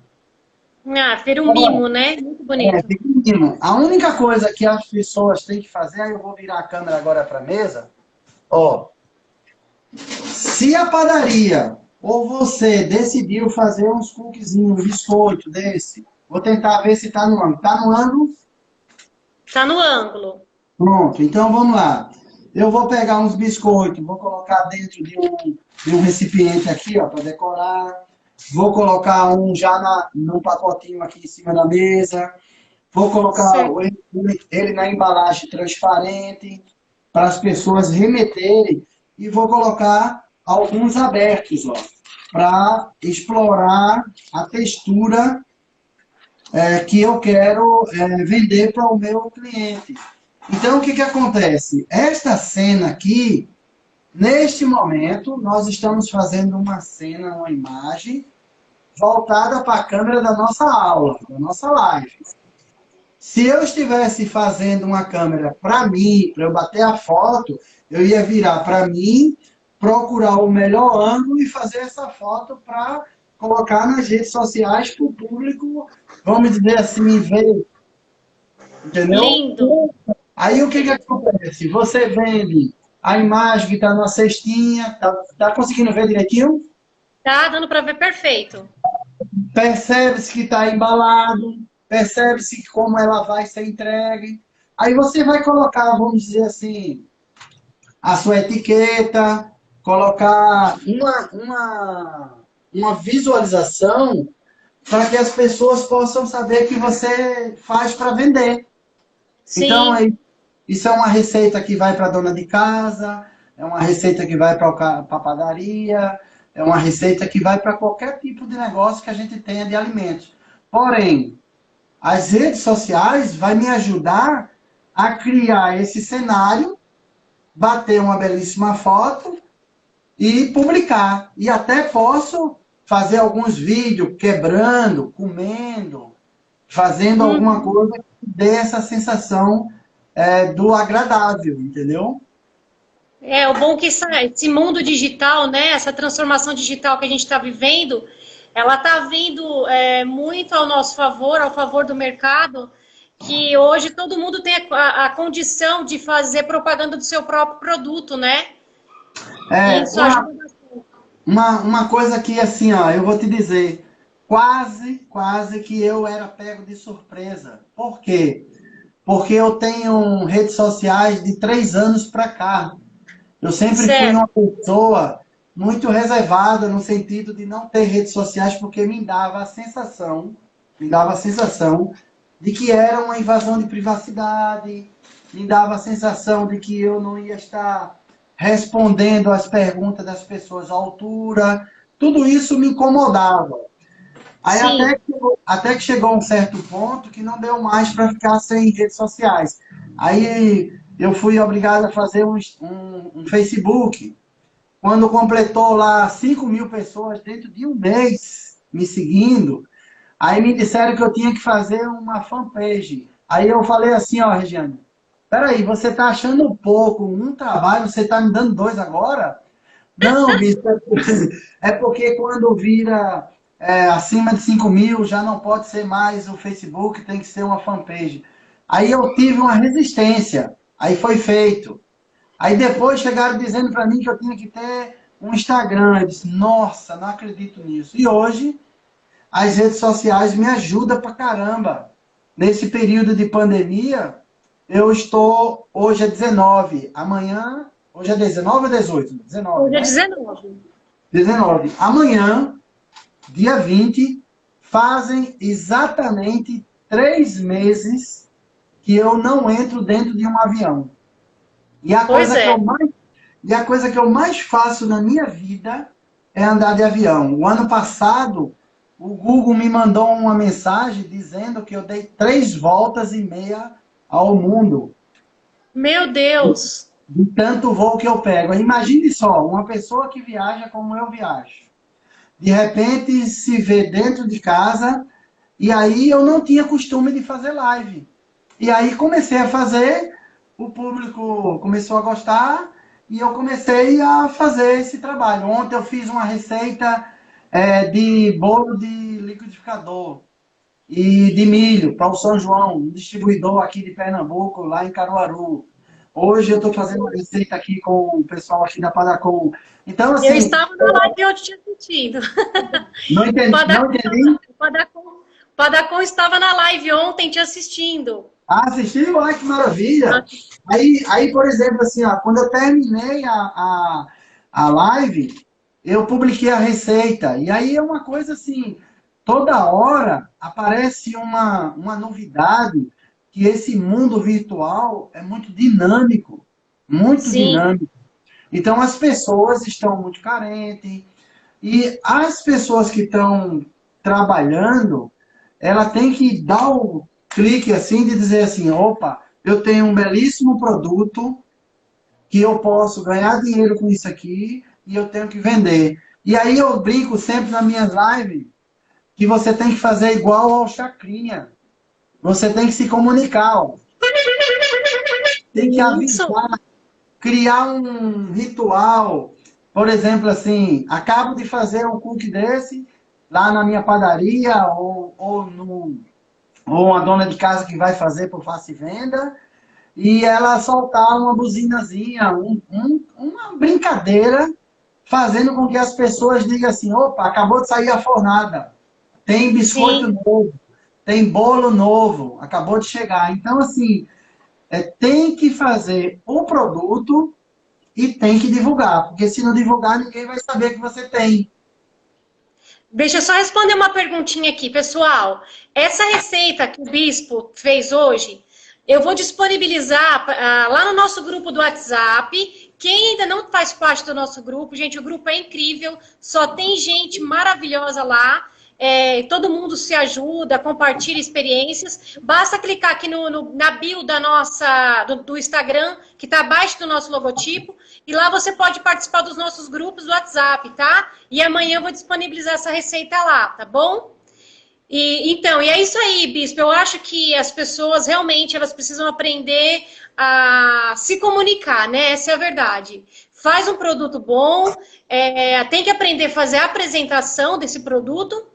Ah, ter um mimo, né? Muito bonito. Pequenininho. A única coisa que as pessoas têm que fazer, aí eu vou virar a câmera agora para a mesa, ó, se a padaria ou você decidiu fazer uns cookiezinhos, um biscoito desse, vou tentar ver se está no ângulo. Está no ângulo? Tá no ângulo. Pronto, então vamos lá. Eu vou pegar uns biscoitos, vou colocar dentro de um recipiente aqui, ó, para decorar. Vou colocar um já num pacotinho aqui em cima da mesa. Vou colocar Certo. ele na embalagem transparente para as pessoas remeterem e vou colocar alguns abertos, ó, para explorar a textura que eu quero vender para o meu cliente. Então, o que acontece? Esta cena aqui, neste momento, nós estamos fazendo uma cena, uma imagem voltada para a câmera da nossa aula, da nossa live. Se eu estivesse fazendo uma câmera para mim, para eu bater a foto, eu ia virar para mim, procurar o melhor ângulo e fazer essa foto para colocar nas redes sociais para o público, vamos dizer assim, ver. Entendeu? Lindo. Aí o que acontece? Você vende a imagem que está na cestinha, tá conseguindo ver direitinho? Tá dando para ver perfeito. Percebe-se que está embalado, percebe-se como ela vai ser entregue. Aí você vai colocar, vamos dizer assim, a sua etiqueta, colocar uma visualização para que as pessoas possam saber que você faz para vender. Então, Sim. isso é uma receita que vai para a dona de casa, é uma receita que vai para a padaria, é uma receita que vai para qualquer tipo de negócio que a gente tenha de alimentos. Porém, as redes sociais vai me ajudar a criar esse cenário, bater uma belíssima foto e publicar. E até posso fazer alguns vídeos quebrando, comendo, fazendo alguma coisa que dê essa sensação do agradável, entendeu? É, o bom que esse mundo digital, né, essa transformação digital que a gente está vivendo, ela está vindo muito ao nosso favor, ao favor do mercado, que hoje todo mundo tem a condição de fazer propaganda do seu próprio produto, né? E isso ajuda bastante. Uma coisa que, assim, ó, eu vou te dizer, quase que eu era pego de surpresa. Por quê? Porque eu tenho redes sociais de 3 anos para cá. Eu sempre fui Certo. uma pessoa muito reservada no sentido de não ter redes sociais porque me dava a sensação de que era uma invasão de privacidade, me dava a sensação de que eu não ia estar respondendo às perguntas das pessoas à altura. Tudo isso me incomodava. Aí Sim. até que chegou um certo ponto que não deu mais para ficar sem redes sociais. Aí eu fui obrigado a fazer um Facebook. quando completou lá 5.000 pessoas dentro de um mês me seguindo, aí me disseram que eu tinha que fazer uma fanpage. Aí eu falei assim, ó, Regiane, peraí, você está achando pouco um trabalho, você está me dando 2 agora? Não, bicho, é porque quando vira acima de 5.000, já não pode ser mais o Facebook, tem que ser uma fanpage. Aí eu tive uma resistência, aí foi feito. Aí depois chegaram dizendo para mim que eu tinha que ter um Instagram. Eu disse, nossa, não acredito nisso. E hoje, as redes sociais me ajudam pra caramba. Nesse período de pandemia, eu estou, hoje é 19, amanhã, hoje é 19 ou 18? 19, Hoje é né? 19. 19. Amanhã, dia 20, fazem exatamente 3 meses que eu não entro dentro de um avião. E a Pois coisa que é. eu mais faço na minha vida é andar de avião. O ano passado, o Google me mandou uma mensagem dizendo que eu dei 3,5 voltas ao mundo, Meu Deus. de tanto voo que eu pego. Imagine só, uma pessoa que viaja como eu viajo. De repente se vê dentro de casa, e aí eu não tinha costume de fazer live. E aí comecei a fazer, o público começou a gostar, e eu comecei a fazer esse trabalho. Ontem eu fiz uma receita de bolo de liquidificador e de milho para o São João, um distribuidor aqui de Pernambuco, lá em Caruaru. Hoje eu estou fazendo uma receita aqui com o pessoal aqui da Padacom. Então, Eu assim, estava na live ontem te assistindo. não entendi, não entendi. Padacom estava na live ontem te assistindo. Ah, assistiu? Olha que maravilha! Aí, por exemplo, assim, ó, quando eu terminei a live, eu publiquei a receita. E aí é uma coisa assim, toda hora aparece uma novidade, que esse mundo virtual é muito dinâmico. Muito Sim, dinâmico. Então as pessoas estão muito carentes. E as pessoas que estão trabalhando, ela tem que dar o clique assim de dizer assim, opa, eu tenho um belíssimo produto que eu posso ganhar dinheiro com isso aqui e eu tenho que vender. E aí eu brinco sempre nas minhas lives que você tem que fazer igual ao Chacrinha. Você tem que se comunicar, ó. Tem que isso. avisar, criar um ritual. Por exemplo, assim, acabo de fazer um cookie desse lá na minha padaria ou uma dona de casa que vai fazer por face e venda, e ela soltar uma buzinazinha, uma brincadeira, fazendo com que as pessoas digam assim, opa, acabou de sair a fornada, tem biscoito Sim. novo, tem bolo novo, acabou de chegar. Então, assim, tem que fazer o produto e tem que divulgar, porque se não divulgar, ninguém vai saber que você tem. Deixa eu só responder uma perguntinha aqui, pessoal. Essa receita que o Bispo fez hoje, eu vou disponibilizar lá no nosso grupo do WhatsApp. Quem ainda não faz parte do nosso grupo, gente, o grupo é incrível, só tem gente maravilhosa lá. Todo mundo se ajuda, compartilha experiências. Basta clicar aqui na bio do Instagram, que está abaixo do nosso logotipo, e lá você pode participar dos nossos grupos do WhatsApp, tá? E amanhã eu vou disponibilizar essa receita lá, tá bom? E é isso aí, Bispo. Eu acho que as pessoas realmente elas precisam aprender a se comunicar, né? Essa é a verdade. Faz um produto bom, tem que aprender a fazer a apresentação desse produto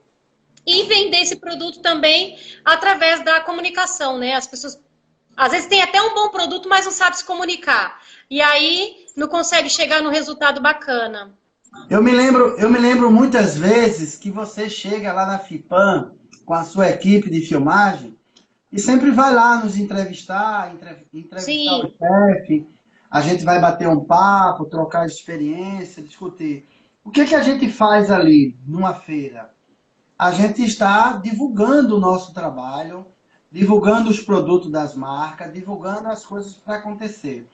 e vender esse produto também através da comunicação, né? As pessoas às vezes têm até um bom produto, mas não sabe se comunicar. E aí não consegue chegar no resultado bacana. Eu me lembro muitas vezes que você chega lá na FIPAM com a sua equipe de filmagem e sempre vai lá nos entrevistar, entrevistar o Sim, chefe, a gente vai bater um papo, trocar experiência, discutir. O que a gente faz ali numa feira? A gente está divulgando o nosso trabalho, divulgando os produtos das marcas, divulgando as coisas para acontecer.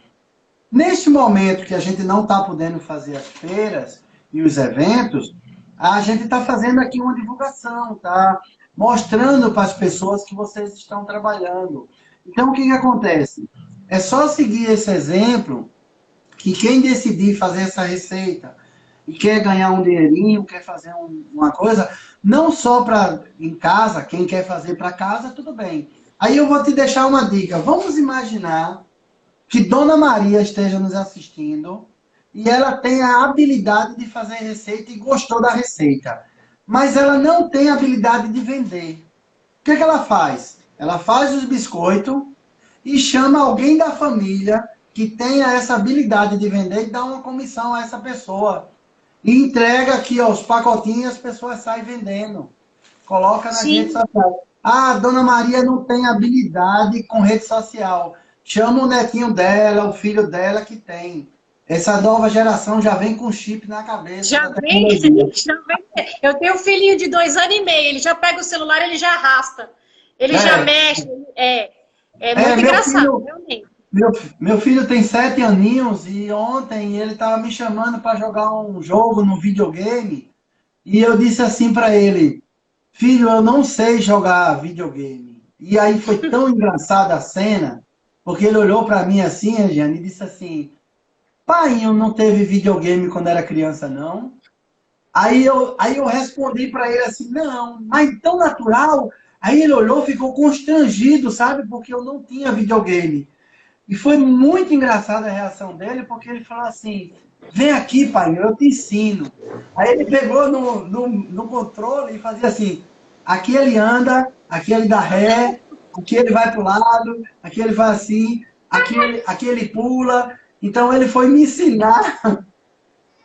Neste momento que a gente não está podendo fazer as feiras e os eventos, a gente está fazendo aqui uma divulgação, tá? Mostrando para as pessoas que vocês estão trabalhando. Então, o que acontece? É só seguir esse exemplo que quem decidir fazer essa receita e quer ganhar um dinheirinho, quer fazer uma coisa, não só para em casa, quem quer fazer para casa, tudo bem. Aí eu vou te deixar uma dica. Vamos imaginar que Dona Maria esteja nos assistindo e ela tem a habilidade de fazer receita e gostou da receita, mas ela não tem a habilidade de vender. O que ela faz? Ela faz os biscoitos e chama alguém da família que tenha essa habilidade de vender e dá uma comissão a essa pessoa. E entrega aqui ó, os pacotinhos e as pessoas saem vendendo. Coloca nas redes sociais. Ah, a Dona Maria não tem habilidade com rede social. Chama o netinho dela, o filho dela que tem. Essa nova geração já vem com chip na cabeça. Já vem, já vem. Eu tenho um filhinho de 2 anos e meio, ele já pega o celular, ele já arrasta. Ele já mexe. É muito engraçado, realmente. Meu filho tem 7 aninhos e ontem ele estava me chamando para jogar um jogo no videogame e eu disse assim para ele, filho, eu não sei jogar videogame. E aí foi tão engraçada a cena, porque ele olhou para mim assim, Regiane, e disse assim, pai, eu não teve videogame quando era criança, não? Aí eu respondi para ele assim, não, mas tão natural. Aí ele olhou, ficou constrangido, sabe? Porque eu não tinha videogame. E foi muito engraçada a reação dele, porque ele falou assim, vem aqui, pai, eu te ensino. Aí ele pegou no controle e fazia assim, aqui ele anda, aqui ele dá ré, aqui ele vai para o lado, aqui ele vai assim, aqui ele pula. Então ele foi me ensinar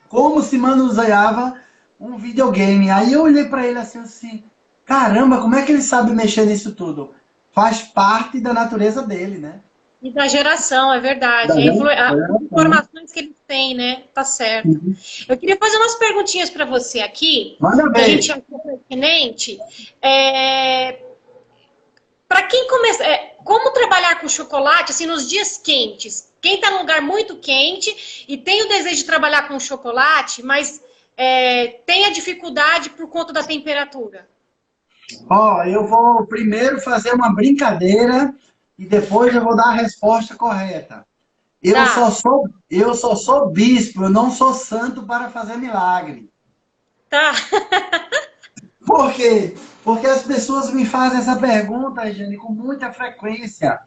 como se manuseava um videogame. Aí eu olhei para ele assim, caramba, como é que ele sabe mexer nisso tudo? Faz parte da natureza dele, né? E da geração, é verdade. As informações que eles têm, né? Tá certo. Uhum. Eu queria fazer umas perguntinhas para você aqui, Manda que a bem. gente achou pertinente. Para quem começa, como trabalhar com chocolate assim nos dias quentes? Quem está num lugar muito quente e tem o desejo de trabalhar com chocolate, mas tem a dificuldade por conta da temperatura. Ó, eu vou primeiro fazer uma brincadeira e depois eu vou dar a resposta correta. Eu só sou bispo, eu não sou santo para fazer milagre. Tá. Por quê? Porque as pessoas me fazem essa pergunta, Jane, com muita frequência.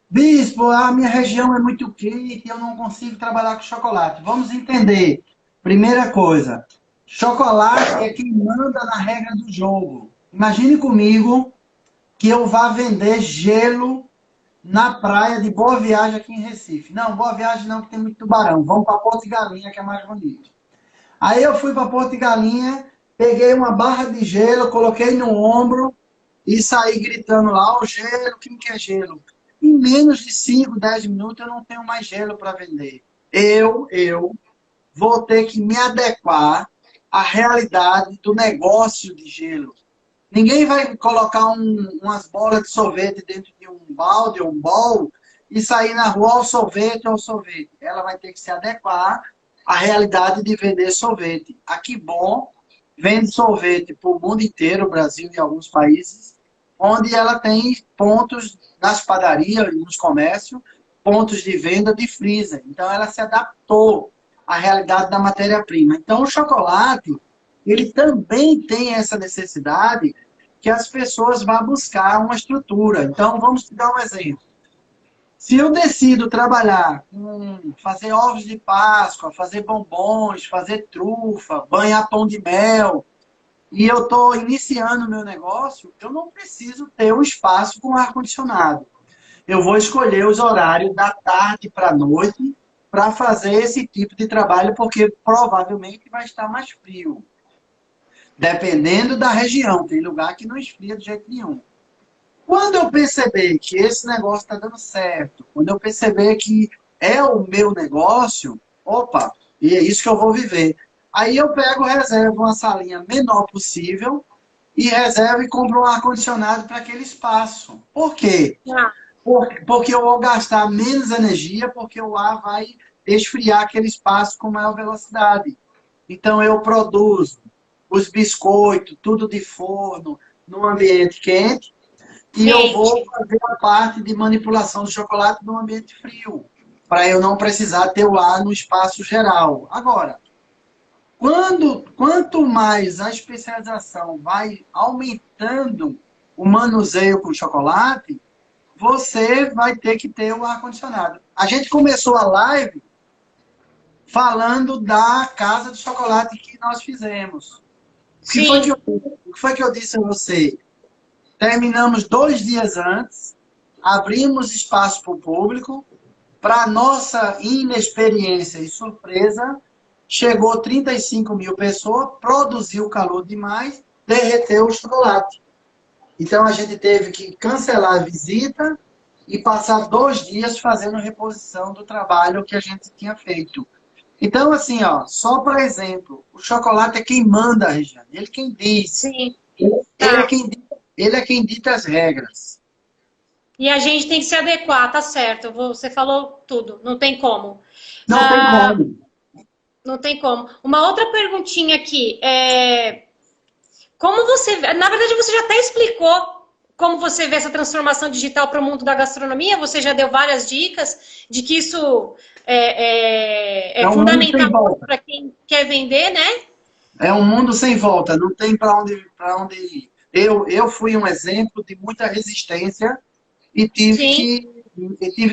Bispo, a minha região é muito quente, eu não consigo trabalhar com chocolate. Vamos entender. Primeira coisa, chocolate é quem manda na regra do jogo. Imagine comigo que eu vá vender gelo na praia de Boa Viagem aqui em Recife. Não, Boa Viagem não, que tem muito tubarão. Vamos para Porto de Galinha, que é mais bonito. Aí eu fui para Porto de Galinha, peguei uma barra de gelo, coloquei no ombro e saí gritando lá, o gelo, quem quer gelo? Em menos de 5, 10 minutos eu não tenho mais gelo para vender. Eu vou ter que me adequar à realidade do negócio de gelo. Ninguém vai colocar umas bolas de sorvete dentro de um balde ou um bowl e sair na rua ao sorvete. Ela vai ter que se adequar à realidade de vender sorvete. Aqui Bom vende sorvete para o mundo inteiro, Brasil e alguns países, onde ela tem pontos nas padarias, nos comércios, pontos de venda de freezer. Então ela se adaptou à realidade da matéria-prima. Então o chocolate, ele também tem essa necessidade que as pessoas vão buscar uma estrutura. Então, vamos te dar um exemplo. Se eu decido trabalhar com fazer ovos de Páscoa, fazer bombons, fazer trufa, banhar pão de mel, e eu estou iniciando o meu negócio, eu não preciso ter um espaço com ar-condicionado. Eu vou escolher os horários da tarde para a noite para fazer esse tipo de trabalho, porque provavelmente vai estar mais frio. Dependendo da região, tem lugar que não esfria de jeito nenhum. Quando eu perceber que esse negócio está dando certo, quando eu perceber que é o meu negócio, opa, e é isso que eu vou viver. Aí eu pego, reservo uma salinha menor possível e reservo e compro um ar-condicionado para aquele espaço. Por quê? Porque eu vou gastar menos energia, porque o ar vai esfriar aquele espaço com maior velocidade. Então eu produzo os biscoitos, tudo de forno, num ambiente quente, e eu vou fazer a parte de manipulação do chocolate num ambiente frio, para eu não precisar ter o ar no espaço geral. Agora, Quanto mais a especialização vai aumentando o manuseio com chocolate, você vai ter que ter o ar-condicionado. A gente começou a live falando da casa de chocolate que nós fizemos. O que foi que eu disse a você? Terminamos 2 dias antes, abrimos espaço para o público, para nossa inexperiência e surpresa, chegou 35 mil pessoas, produziu calor demais, derreteu o chocolate. Então a gente teve que cancelar a visita e passar 2 dias fazendo reposição do trabalho que a gente tinha feito. Então, assim, ó, só para exemplo, o chocolate é quem manda, Regiane. Ele quem diz. Sim. Ele é quem dita as regras. E a gente tem que se adequar, tá certo. Você falou tudo, não tem como. Não tem como. Não tem como. Uma outra perguntinha aqui. Como você... Na verdade, você já até explicou como você vê essa transformação digital para o mundo da gastronomia. Você já deu várias dicas de que isso é fundamental para quem quer vender, né? É um mundo sem volta. Não tem para onde ir. Eu fui um exemplo de muita resistência e tive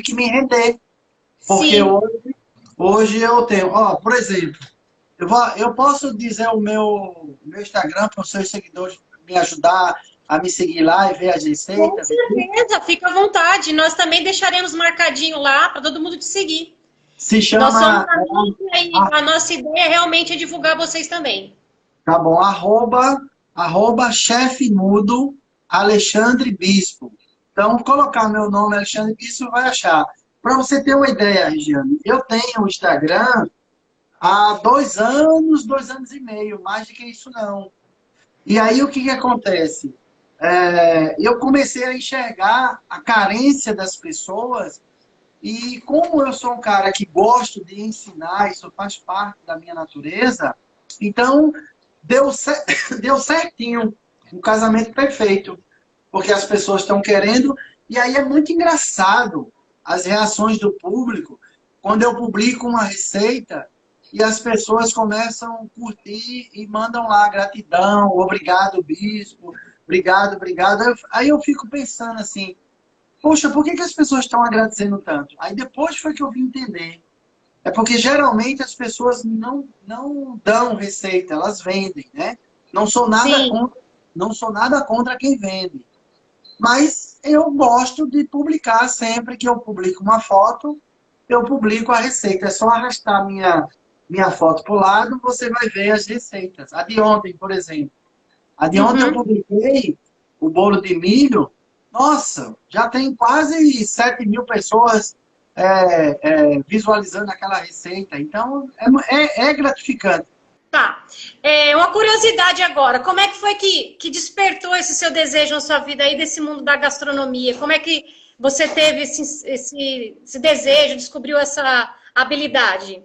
que me render. Porque hoje eu tenho... Ó, por exemplo, eu posso dizer o meu Instagram para os seus seguidores me ajudar a me seguir lá e ver as receitas? Com certeza, fica à vontade. Nós também deixaremos marcadinho lá para todo mundo te seguir. Se chama... Nós somos amigos e a nossa ideia realmente é divulgar vocês também. Tá bom, @ chefe mudo Alexandre Bispo. Então, colocar meu nome, Alexandre Bispo, vai achar. Para você ter uma ideia, Regiane, eu tenho o Instagram há 2 anos, 2 anos e meio, mais do que isso não. E aí o que acontece? Eu comecei a enxergar a carência das pessoas e como eu sou um cara que gosto de ensinar, isso faz parte da minha natureza, então deu certinho, um casamento perfeito, porque as pessoas estão querendo, e aí é muito engraçado as reações do público, quando eu publico uma receita e as pessoas começam a curtir e mandam lá gratidão, obrigado bispo, obrigado. Aí eu fico pensando assim, poxa, por que as pessoas estão agradecendo tanto? Aí depois foi que eu vim entender. É porque geralmente as pessoas não dão receita, elas vendem, né? Não sou nada contra quem vende. Mas eu gosto de publicar sempre que eu publico uma foto, eu publico a receita. É só arrastar minha foto para o lado, você vai ver as receitas. A de ontem, por exemplo. A de ontem eu publiquei o bolo de milho. Nossa, já tem quase 7 mil pessoas visualizando aquela receita. Então, é gratificante. Tá. Uma curiosidade agora. Como é que foi que despertou esse seu desejo na sua vida aí desse mundo da gastronomia? Como é que você teve esse desejo, descobriu essa habilidade?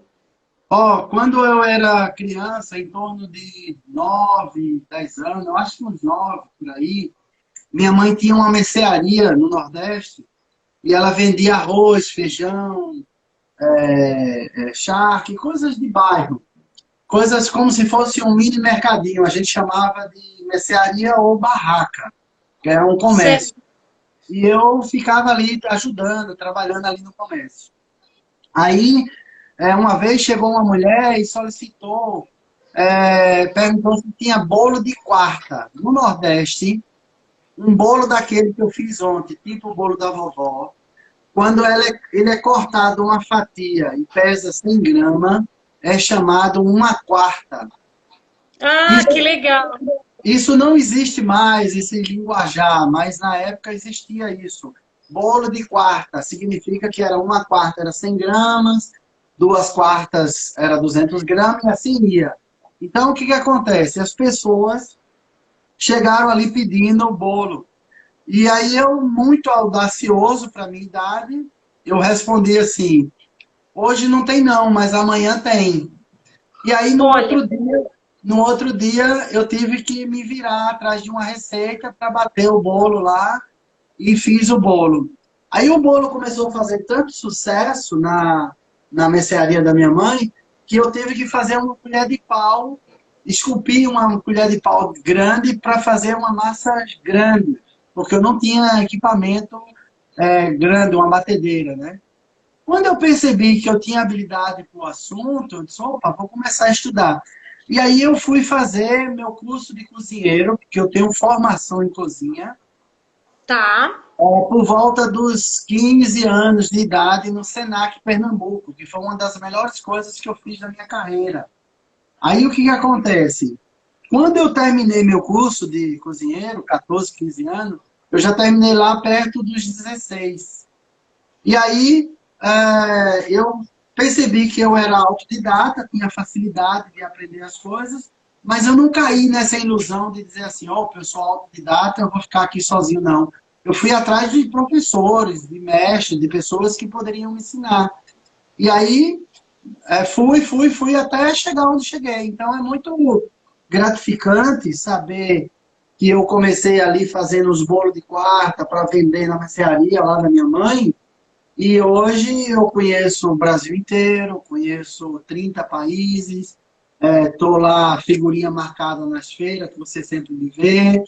Quando eu era criança, em torno de 9, 10 anos, eu acho que uns 9 por aí, minha mãe tinha uma mercearia no Nordeste e ela vendia arroz, feijão, charque, coisas de bairro. Coisas como se fosse um mini mercadinho. A gente chamava de mercearia ou barraca, que era um comércio. Certo. E eu ficava ali ajudando, trabalhando ali no comércio. Aí, uma vez chegou uma mulher e solicitou, perguntou se tinha bolo de quarta. No Nordeste, um bolo daquele que eu fiz ontem, tipo o bolo da vovó, quando ele é cortado uma fatia e pesa 100 gramas, é chamado uma quarta. Que legal! Isso não existe mais, esse linguajar, mas na época existia isso. Bolo de quarta significa que era uma quarta, era 100 gramas, 2 quartas era 200 gramas e assim ia. Então, o que acontece? As pessoas chegaram ali pedindo o bolo. E aí eu, muito audacioso para a minha idade, eu respondi assim, hoje não tem não, mas amanhã tem. E aí no outro dia eu tive que me virar atrás de uma receita para bater o bolo lá e fiz o bolo. Aí o bolo começou a fazer tanto sucesso na mercearia da minha mãe que eu tive que fazer uma colher de pau, esculpir uma colher de pau grande para fazer uma massa grande, porque eu não tinha equipamento grande, uma batedeira, né? Quando eu percebi que eu tinha habilidade para o assunto, eu disse, opa, vou começar a estudar. E aí eu fui fazer meu curso de cozinheiro, porque eu tenho formação em cozinha, Tá. por volta dos 15 anos de idade no Senac Pernambuco, que foi uma das melhores coisas que eu fiz na minha carreira. Aí o que acontece? Quando eu terminei meu curso de cozinheiro, 14, 15 anos, eu já terminei lá perto dos 16. E aí eu percebi que eu era autodidata, tinha facilidade de aprender as coisas, mas eu não caí nessa ilusão de dizer assim, ó, eu sou autodidata, eu vou ficar aqui sozinho, não. Eu fui atrás de professores, de mestres, de pessoas que poderiam me ensinar. E aí fui até chegar onde cheguei. Então é muito gratificante saber que eu comecei ali fazendo os bolos de quarta para vender na mercearia lá da minha mãe. E hoje eu conheço o Brasil inteiro, conheço 30 países, estou lá, figurinha marcada nas feiras, que você sempre me vê.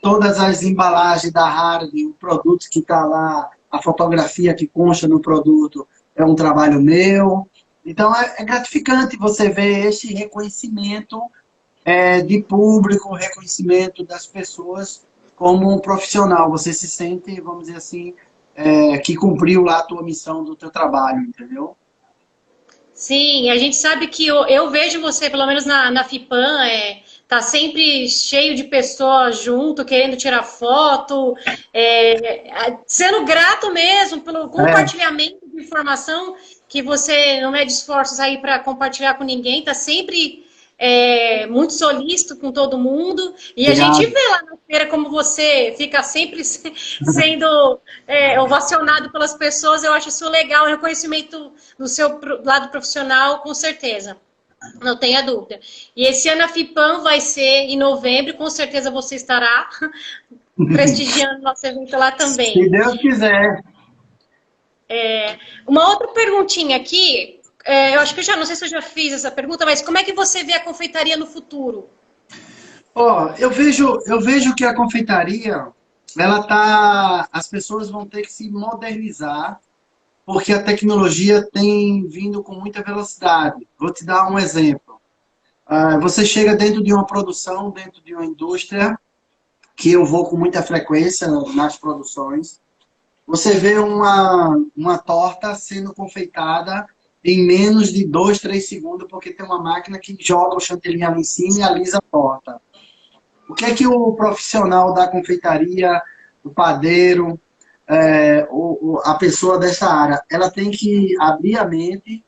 Todas as embalagens da Hardy, o produto que está lá, a fotografia que consta no produto, é um trabalho meu. Então é gratificante você ver esse reconhecimento de público, reconhecimento das pessoas como um profissional. Você se sente, vamos dizer assim, que cumpriu lá a tua missão do teu trabalho, entendeu? Sim, a gente sabe que eu vejo você, pelo menos na FIPAM, tá sempre cheio de pessoas junto, querendo tirar foto, sendo grato mesmo pelo compartilhamento de informação, que você não mede esforços aí para compartilhar com ninguém, tá sempre muito solícito com todo mundo, e Obrigado. A gente vê lá na feira como você fica sempre sendo ovacionado pelas pessoas. Eu acho isso legal, reconhecimento do seu lado profissional, com certeza, não tenha dúvida. E esse ano a FIPAM vai ser em novembro, com certeza você estará prestigiando nosso evento lá também. Se Deus quiser. Uma outra perguntinha aqui, eu acho que não sei se eu já fiz essa pergunta, mas como é que você vê a confeitaria no futuro? Eu vejo que a confeitaria, as pessoas vão ter que se modernizar, porque a tecnologia tem vindo com muita velocidade. Vou te dar um exemplo. Você chega dentro de uma produção, dentro de uma indústria, que eu vou com muita frequência nas produções, você vê uma torta sendo confeitada em menos de 2, 3 segundos, porque tem uma máquina que joga o chantilly ali em cima e alisa a torta. O que é que o profissional da confeitaria, o padeiro, a pessoa dessa área, ela tem que abrir a mente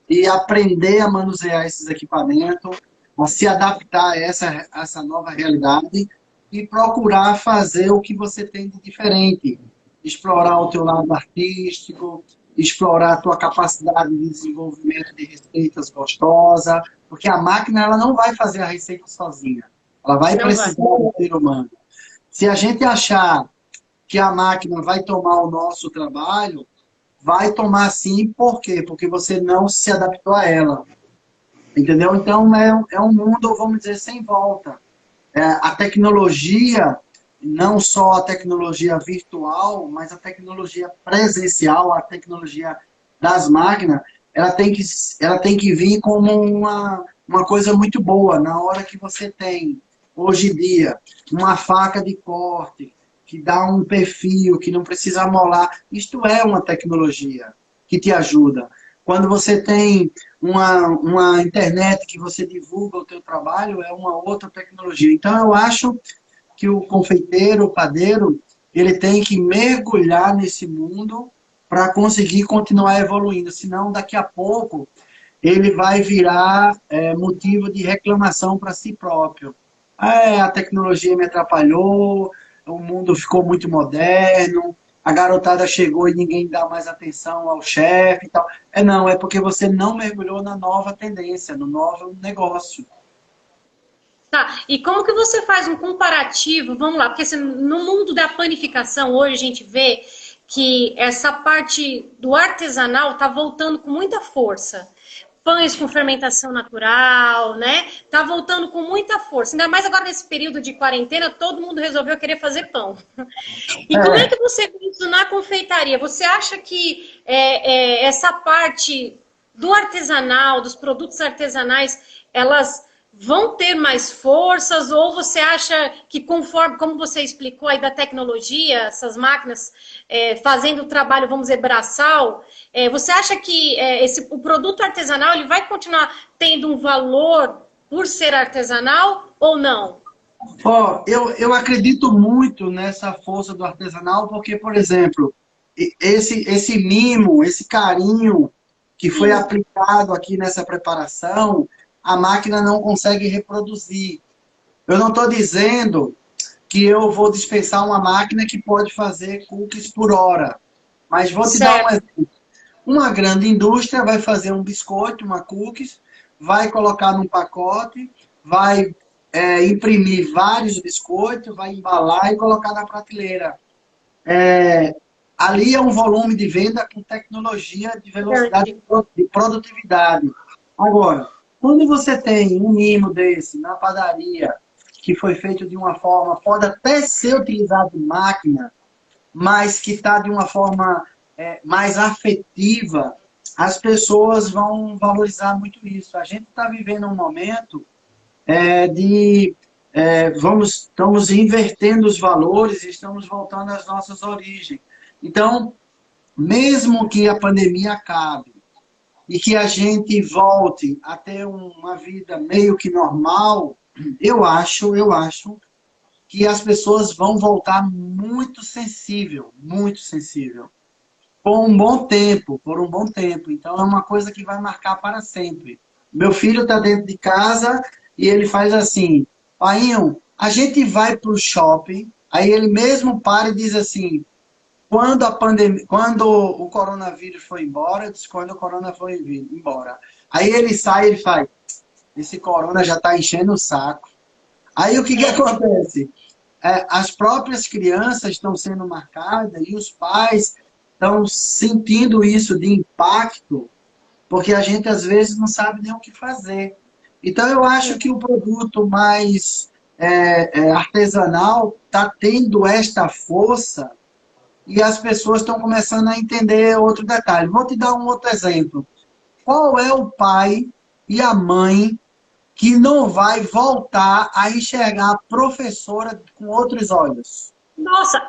e aprender a manusear esses equipamentos, a se adaptar a essa nova realidade e procurar fazer o que você tem de diferente. Explorar o teu lado artístico, explorar a tua capacidade de desenvolvimento de receitas gostosas, porque a máquina ela não vai fazer a receita sozinha. Ela vai precisar do ser humano. Se a gente achar que a máquina vai tomar o nosso trabalho, vai tomar sim, por quê? Porque você não se adaptou a ela. Entendeu? Então é um mundo, vamos dizer, sem volta. A tecnologia, não só a tecnologia virtual, mas a tecnologia presencial, a tecnologia das máquinas, ela tem que vir como uma coisa muito boa. Na hora que você tem, hoje em dia, uma faca de corte, que dá um perfil, que não precisa amolar, isto é uma tecnologia que te ajuda. Quando você tem uma internet que você divulga o teu trabalho, é uma outra tecnologia. Então, eu acho que o confeiteiro, o padeiro, ele tem que mergulhar nesse mundo para conseguir continuar evoluindo. Senão, daqui a pouco, ele vai virar motivo de reclamação para si próprio. A tecnologia me atrapalhou, o mundo ficou muito moderno, a garotada chegou e ninguém dá mais atenção ao chefe e tal. Não, é porque você não mergulhou na nova tendência, no novo negócio. Tá, e como que você faz um comparativo, vamos lá, porque assim, no mundo da panificação hoje a gente vê que essa parte do artesanal está voltando com muita força. pães com fermentação natural, né? Tá voltando com muita força. Ainda mais agora nesse período de quarentena, todo mundo resolveu querer fazer pão. E como é que você vê isso na confeitaria? Você acha que essa parte do artesanal, dos produtos artesanais, elas vão ter mais forças, ou você acha que conforme, como você explicou aí da tecnologia, essas máquinas fazendo o trabalho, vamos dizer, braçal, você acha que o produto artesanal ele vai continuar tendo um valor por ser artesanal ou não? Eu acredito muito nessa força do artesanal, porque, por exemplo, esse mimo, esse carinho que foi aplicado aqui nessa preparação, a máquina não consegue reproduzir. Eu não estou dizendo que eu vou dispensar uma máquina que pode fazer cookies por hora. Mas vou te dar um exemplo. Uma grande indústria vai fazer um biscoito, uma cookies, vai colocar num pacote, vai imprimir vários biscoitos, vai embalar e colocar na prateleira. Ali é um volume de venda com tecnologia de velocidade de produtividade. Agora, quando você tem um mimo desse na padaria, que foi feito de uma forma, pode até ser utilizado em máquina, mas que está de uma forma mais afetiva, as pessoas vão valorizar muito isso. A gente está vivendo um momento estamos invertendo os valores e estamos voltando às nossas origens. Então, mesmo que a pandemia acabe e que a gente volte a ter uma vida meio que normal, eu acho que as pessoas vão voltar muito sensível, por um bom tempo. Então, é uma coisa que vai marcar para sempre. Meu filho está dentro de casa e ele faz assim: painho, a gente vai para o shopping, aí ele mesmo para e diz assim: quando o coronavírus foi embora, eu disse, quando o corona foi embora. Aí ele sai e faz: esse corona já está enchendo o saco. Aí o que acontece? As próprias crianças estão sendo marcadas e os pais estão sentindo isso de impacto, porque a gente às vezes não sabe nem o que fazer. Então eu acho que o produto mais artesanal está tendo esta força e as pessoas estão começando a entender outro detalhe. Vou te dar um outro exemplo. Qual é o pai e a mãe que não vai voltar a enxergar a professora com outros olhos? Nossa,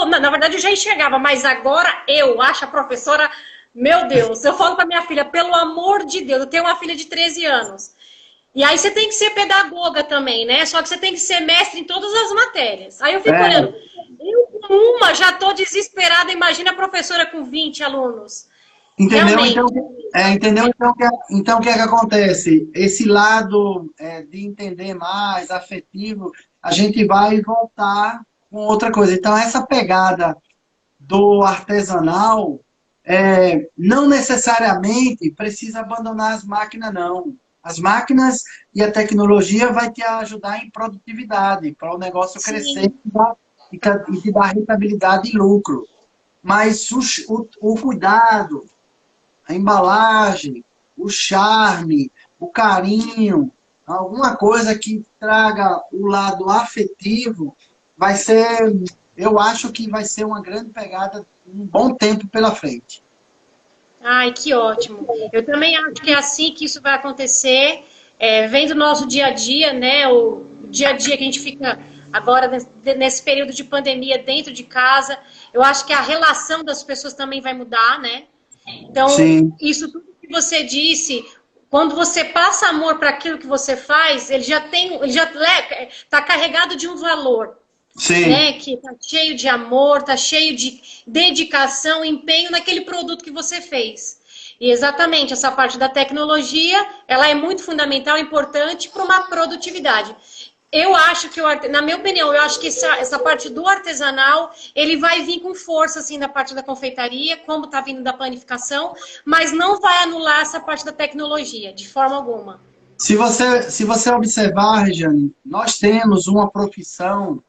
na verdade eu já enxergava, mas agora eu acho a professora, meu Deus, eu falo para minha filha, pelo amor de Deus, eu tenho uma filha de 13 anos. E aí você tem que ser pedagoga também, né? Só que você tem que ser mestre em todas as matérias. Aí eu fico olhando, eu com uma já estou desesperada, imagina a professora com 20 alunos. Entendeu? Então, o que é que acontece? Esse lado de entender mais, afetivo, a gente vai voltar com outra coisa. Então, essa pegada do artesanal, não necessariamente precisa abandonar as máquinas, não. As máquinas e a tecnologia vai te ajudar em produtividade, para o negócio crescer e te dar rentabilidade e lucro. Mas o cuidado, a embalagem, o charme, o carinho, alguma coisa que traga o lado afetivo, eu acho que vai ser uma grande pegada, um bom tempo pela frente. Ai, que ótimo. Eu também acho que é assim que isso vai acontecer, vem do nosso dia a dia, né? O dia a dia que a gente fica agora nesse período de pandemia dentro de casa. Eu acho que a relação das pessoas também vai mudar, né? Então, isso tudo que você disse, quando você passa amor para aquilo que você faz, ele já está carregado de um valor. Sim. Né? Que está cheio de amor, está cheio de dedicação, empenho naquele produto que você fez. E exatamente essa parte da tecnologia, ela é muito fundamental, importante para uma produtividade. Eu acho que, na minha opinião, eu acho que essa parte do artesanal, ele vai vir com força, assim, da parte da confeitaria, como está vindo da panificação, mas não vai anular essa parte da tecnologia, de forma alguma. Se você observar, Regiane, nós temos uma profissão,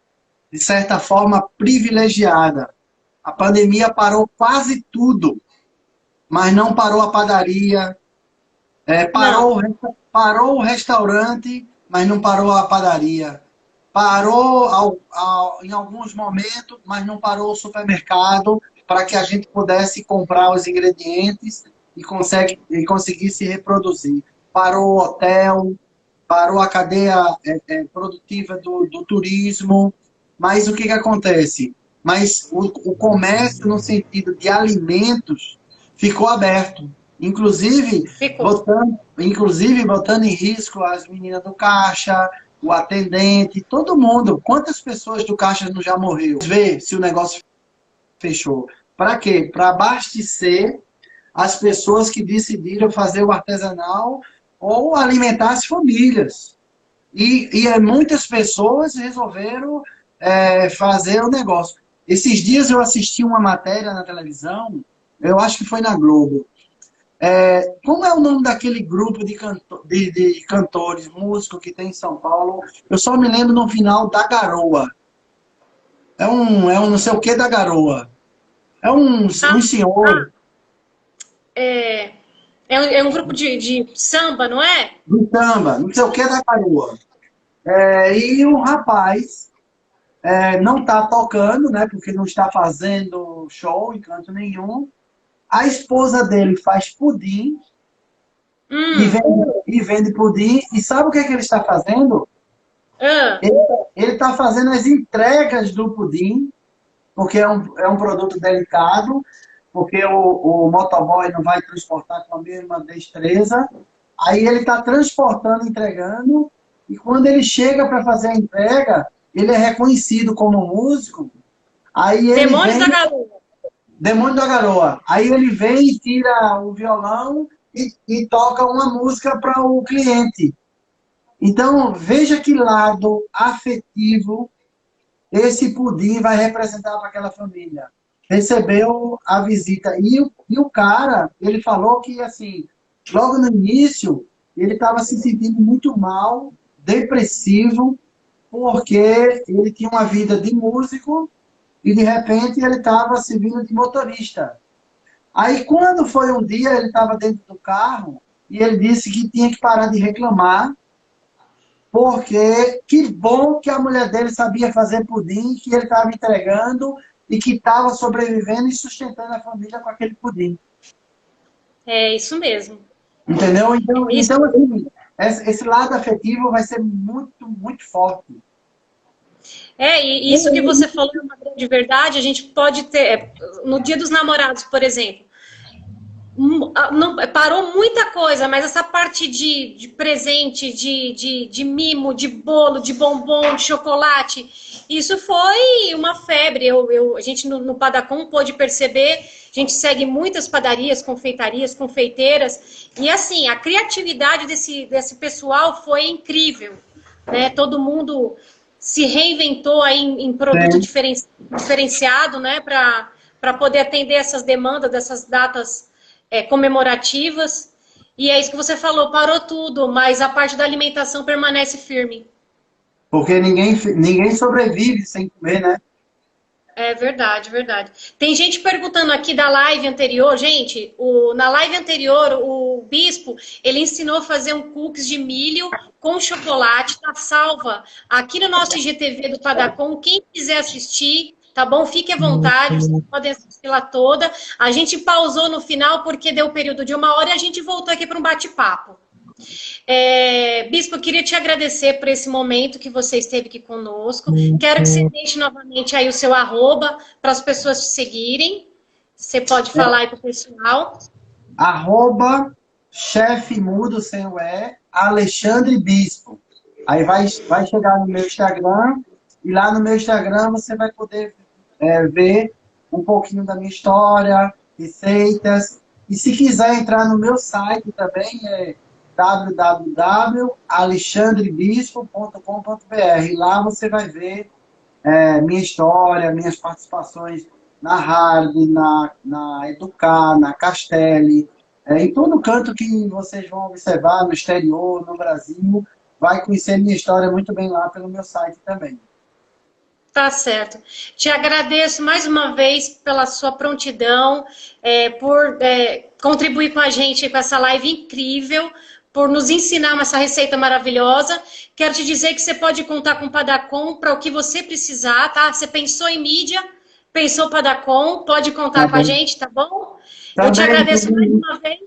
de certa forma, privilegiada. A pandemia parou quase tudo, mas não parou a padaria, Não. Parou o restaurante, mas não parou a padaria. Parou em alguns momentos, mas não parou o supermercado para que a gente pudesse comprar os ingredientes e conseguir se reproduzir. Parou o hotel, parou a cadeia produtiva do turismo. Mas o que acontece? Mas o comércio, no sentido de alimentos, ficou aberto. Ficou. Inclusive botando em risco as meninas do caixa, o atendente, todo mundo. Quantas pessoas do caixa não já morreu? Vê se o negócio fechou. Para quê? Para abastecer as pessoas que decidiram fazer o artesanal ou alimentar as famílias. E muitas pessoas resolveram fazer o negócio. Esses dias eu assisti uma matéria na televisão, eu acho que foi na Globo. Como é o nome daquele grupo de cantores, músicos que tem em São Paulo? Eu só me lembro no final da Garoa. É um não sei o que da Garoa. Um senhor. É, é um grupo de samba, não é? Do samba, não sei o que da Garoa. E o rapaz não está tocando, né? Porque não está fazendo show em canto nenhum. A esposa dele faz pudim e vende pudim. E sabe o que ele está fazendo? Ah, Ele está fazendo as entregas do pudim, porque é um produto delicado, porque o motoboy não vai transportar com a mesma destreza. Aí ele está transportando, entregando, e quando ele chega para fazer a entrega, ele é reconhecido como músico. Aí ele Demônios vem, da Garoa. Demônio da Garoa. Aí ele vem e tira o violão e toca uma música para o cliente. Então, veja que lado afetivo esse pudim vai representar para aquela família. Recebeu a visita. E o cara, ele falou que, assim, logo no início, ele estava se sentindo muito mal, depressivo, porque ele tinha uma vida de músico e, de repente, ele estava servindo de motorista. Aí, quando foi um dia, ele estava dentro do carro e ele disse que tinha que parar de reclamar, porque que bom que a mulher dele sabia fazer pudim, que ele estava entregando e que estava sobrevivendo e sustentando a família com aquele pudim. É isso mesmo. Entendeu? É isso. Então assim, esse lado afetivo vai ser muito, muito forte. E isso que você falou é uma grande verdade. A gente pode ter, no Dia dos Namorados, por exemplo, não, parou muita coisa, mas essa parte de presente, de mimo, de bolo, de bombom, de chocolate, isso foi uma febre. A gente no Padacom pôde perceber, a gente segue muitas padarias, confeitarias, confeiteiras, e assim, a criatividade desse pessoal foi incrível, né? Todo mundo se reinventou aí em produto Sim. diferenciado, né? Para poder atender essas demandas dessas datas comemorativas. E é isso que você falou, parou tudo, mas a parte da alimentação permanece firme. Porque ninguém sobrevive sem comer, né? É verdade, verdade. Tem gente perguntando aqui da live anterior, gente, na live anterior, o Bispo, ele ensinou a fazer um cookies de milho com chocolate, tá salva aqui no nosso IGTV do Padacom, quem quiser assistir, tá bom? Fique à vontade, vocês podem assistir lá toda. A gente pausou no final porque deu o período de 1 hora e a gente voltou aqui para um bate-papo. Bispo, eu queria te agradecer por esse momento que você esteve aqui conosco. Quero que você deixe novamente aí o seu arroba para as pessoas te seguirem. Você pode falar aí para o pessoal. @chefe mudo sem o Alexandre Bispo. Aí vai chegar no meu Instagram e lá no meu Instagram você vai poder ver um pouquinho da minha história, receitas. E se quiser entrar no meu site também, www.alexandrebispo.com.br. Lá você vai ver minha história, minhas participações na Hard, na Educar, na Castelli, em todo canto que vocês vão observar, no exterior, no Brasil, vai conhecer minha história muito bem lá pelo meu site também. Tá certo. Te agradeço mais uma vez pela sua prontidão, por contribuir com a gente com essa live incrível, por nos ensinar essa receita maravilhosa. Quero te dizer que você pode contar com o Padacom para o que você precisar, tá? Você pensou em mídia, pensou Padacom, pode contar com a gente, tá bom? Eu te agradeço mais uma vez.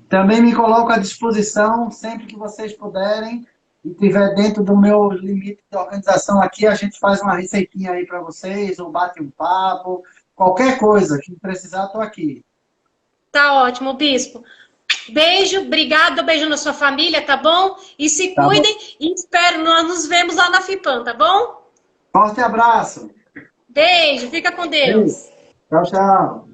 Também me coloco à disposição sempre que vocês puderem e tiver dentro do meu limite de organização aqui, a gente faz uma receitinha aí para vocês, ou bate um papo, qualquer coisa que precisar, estou aqui. Tá ótimo, Bispo. Beijo, obrigado, beijo na sua família, tá bom? E se Tá cuidem bom. e espero, nós nos vemos lá na FIPAM, tá bom? Forte abraço. Beijo, fica com Beijo. Deus. Tchau, tchau.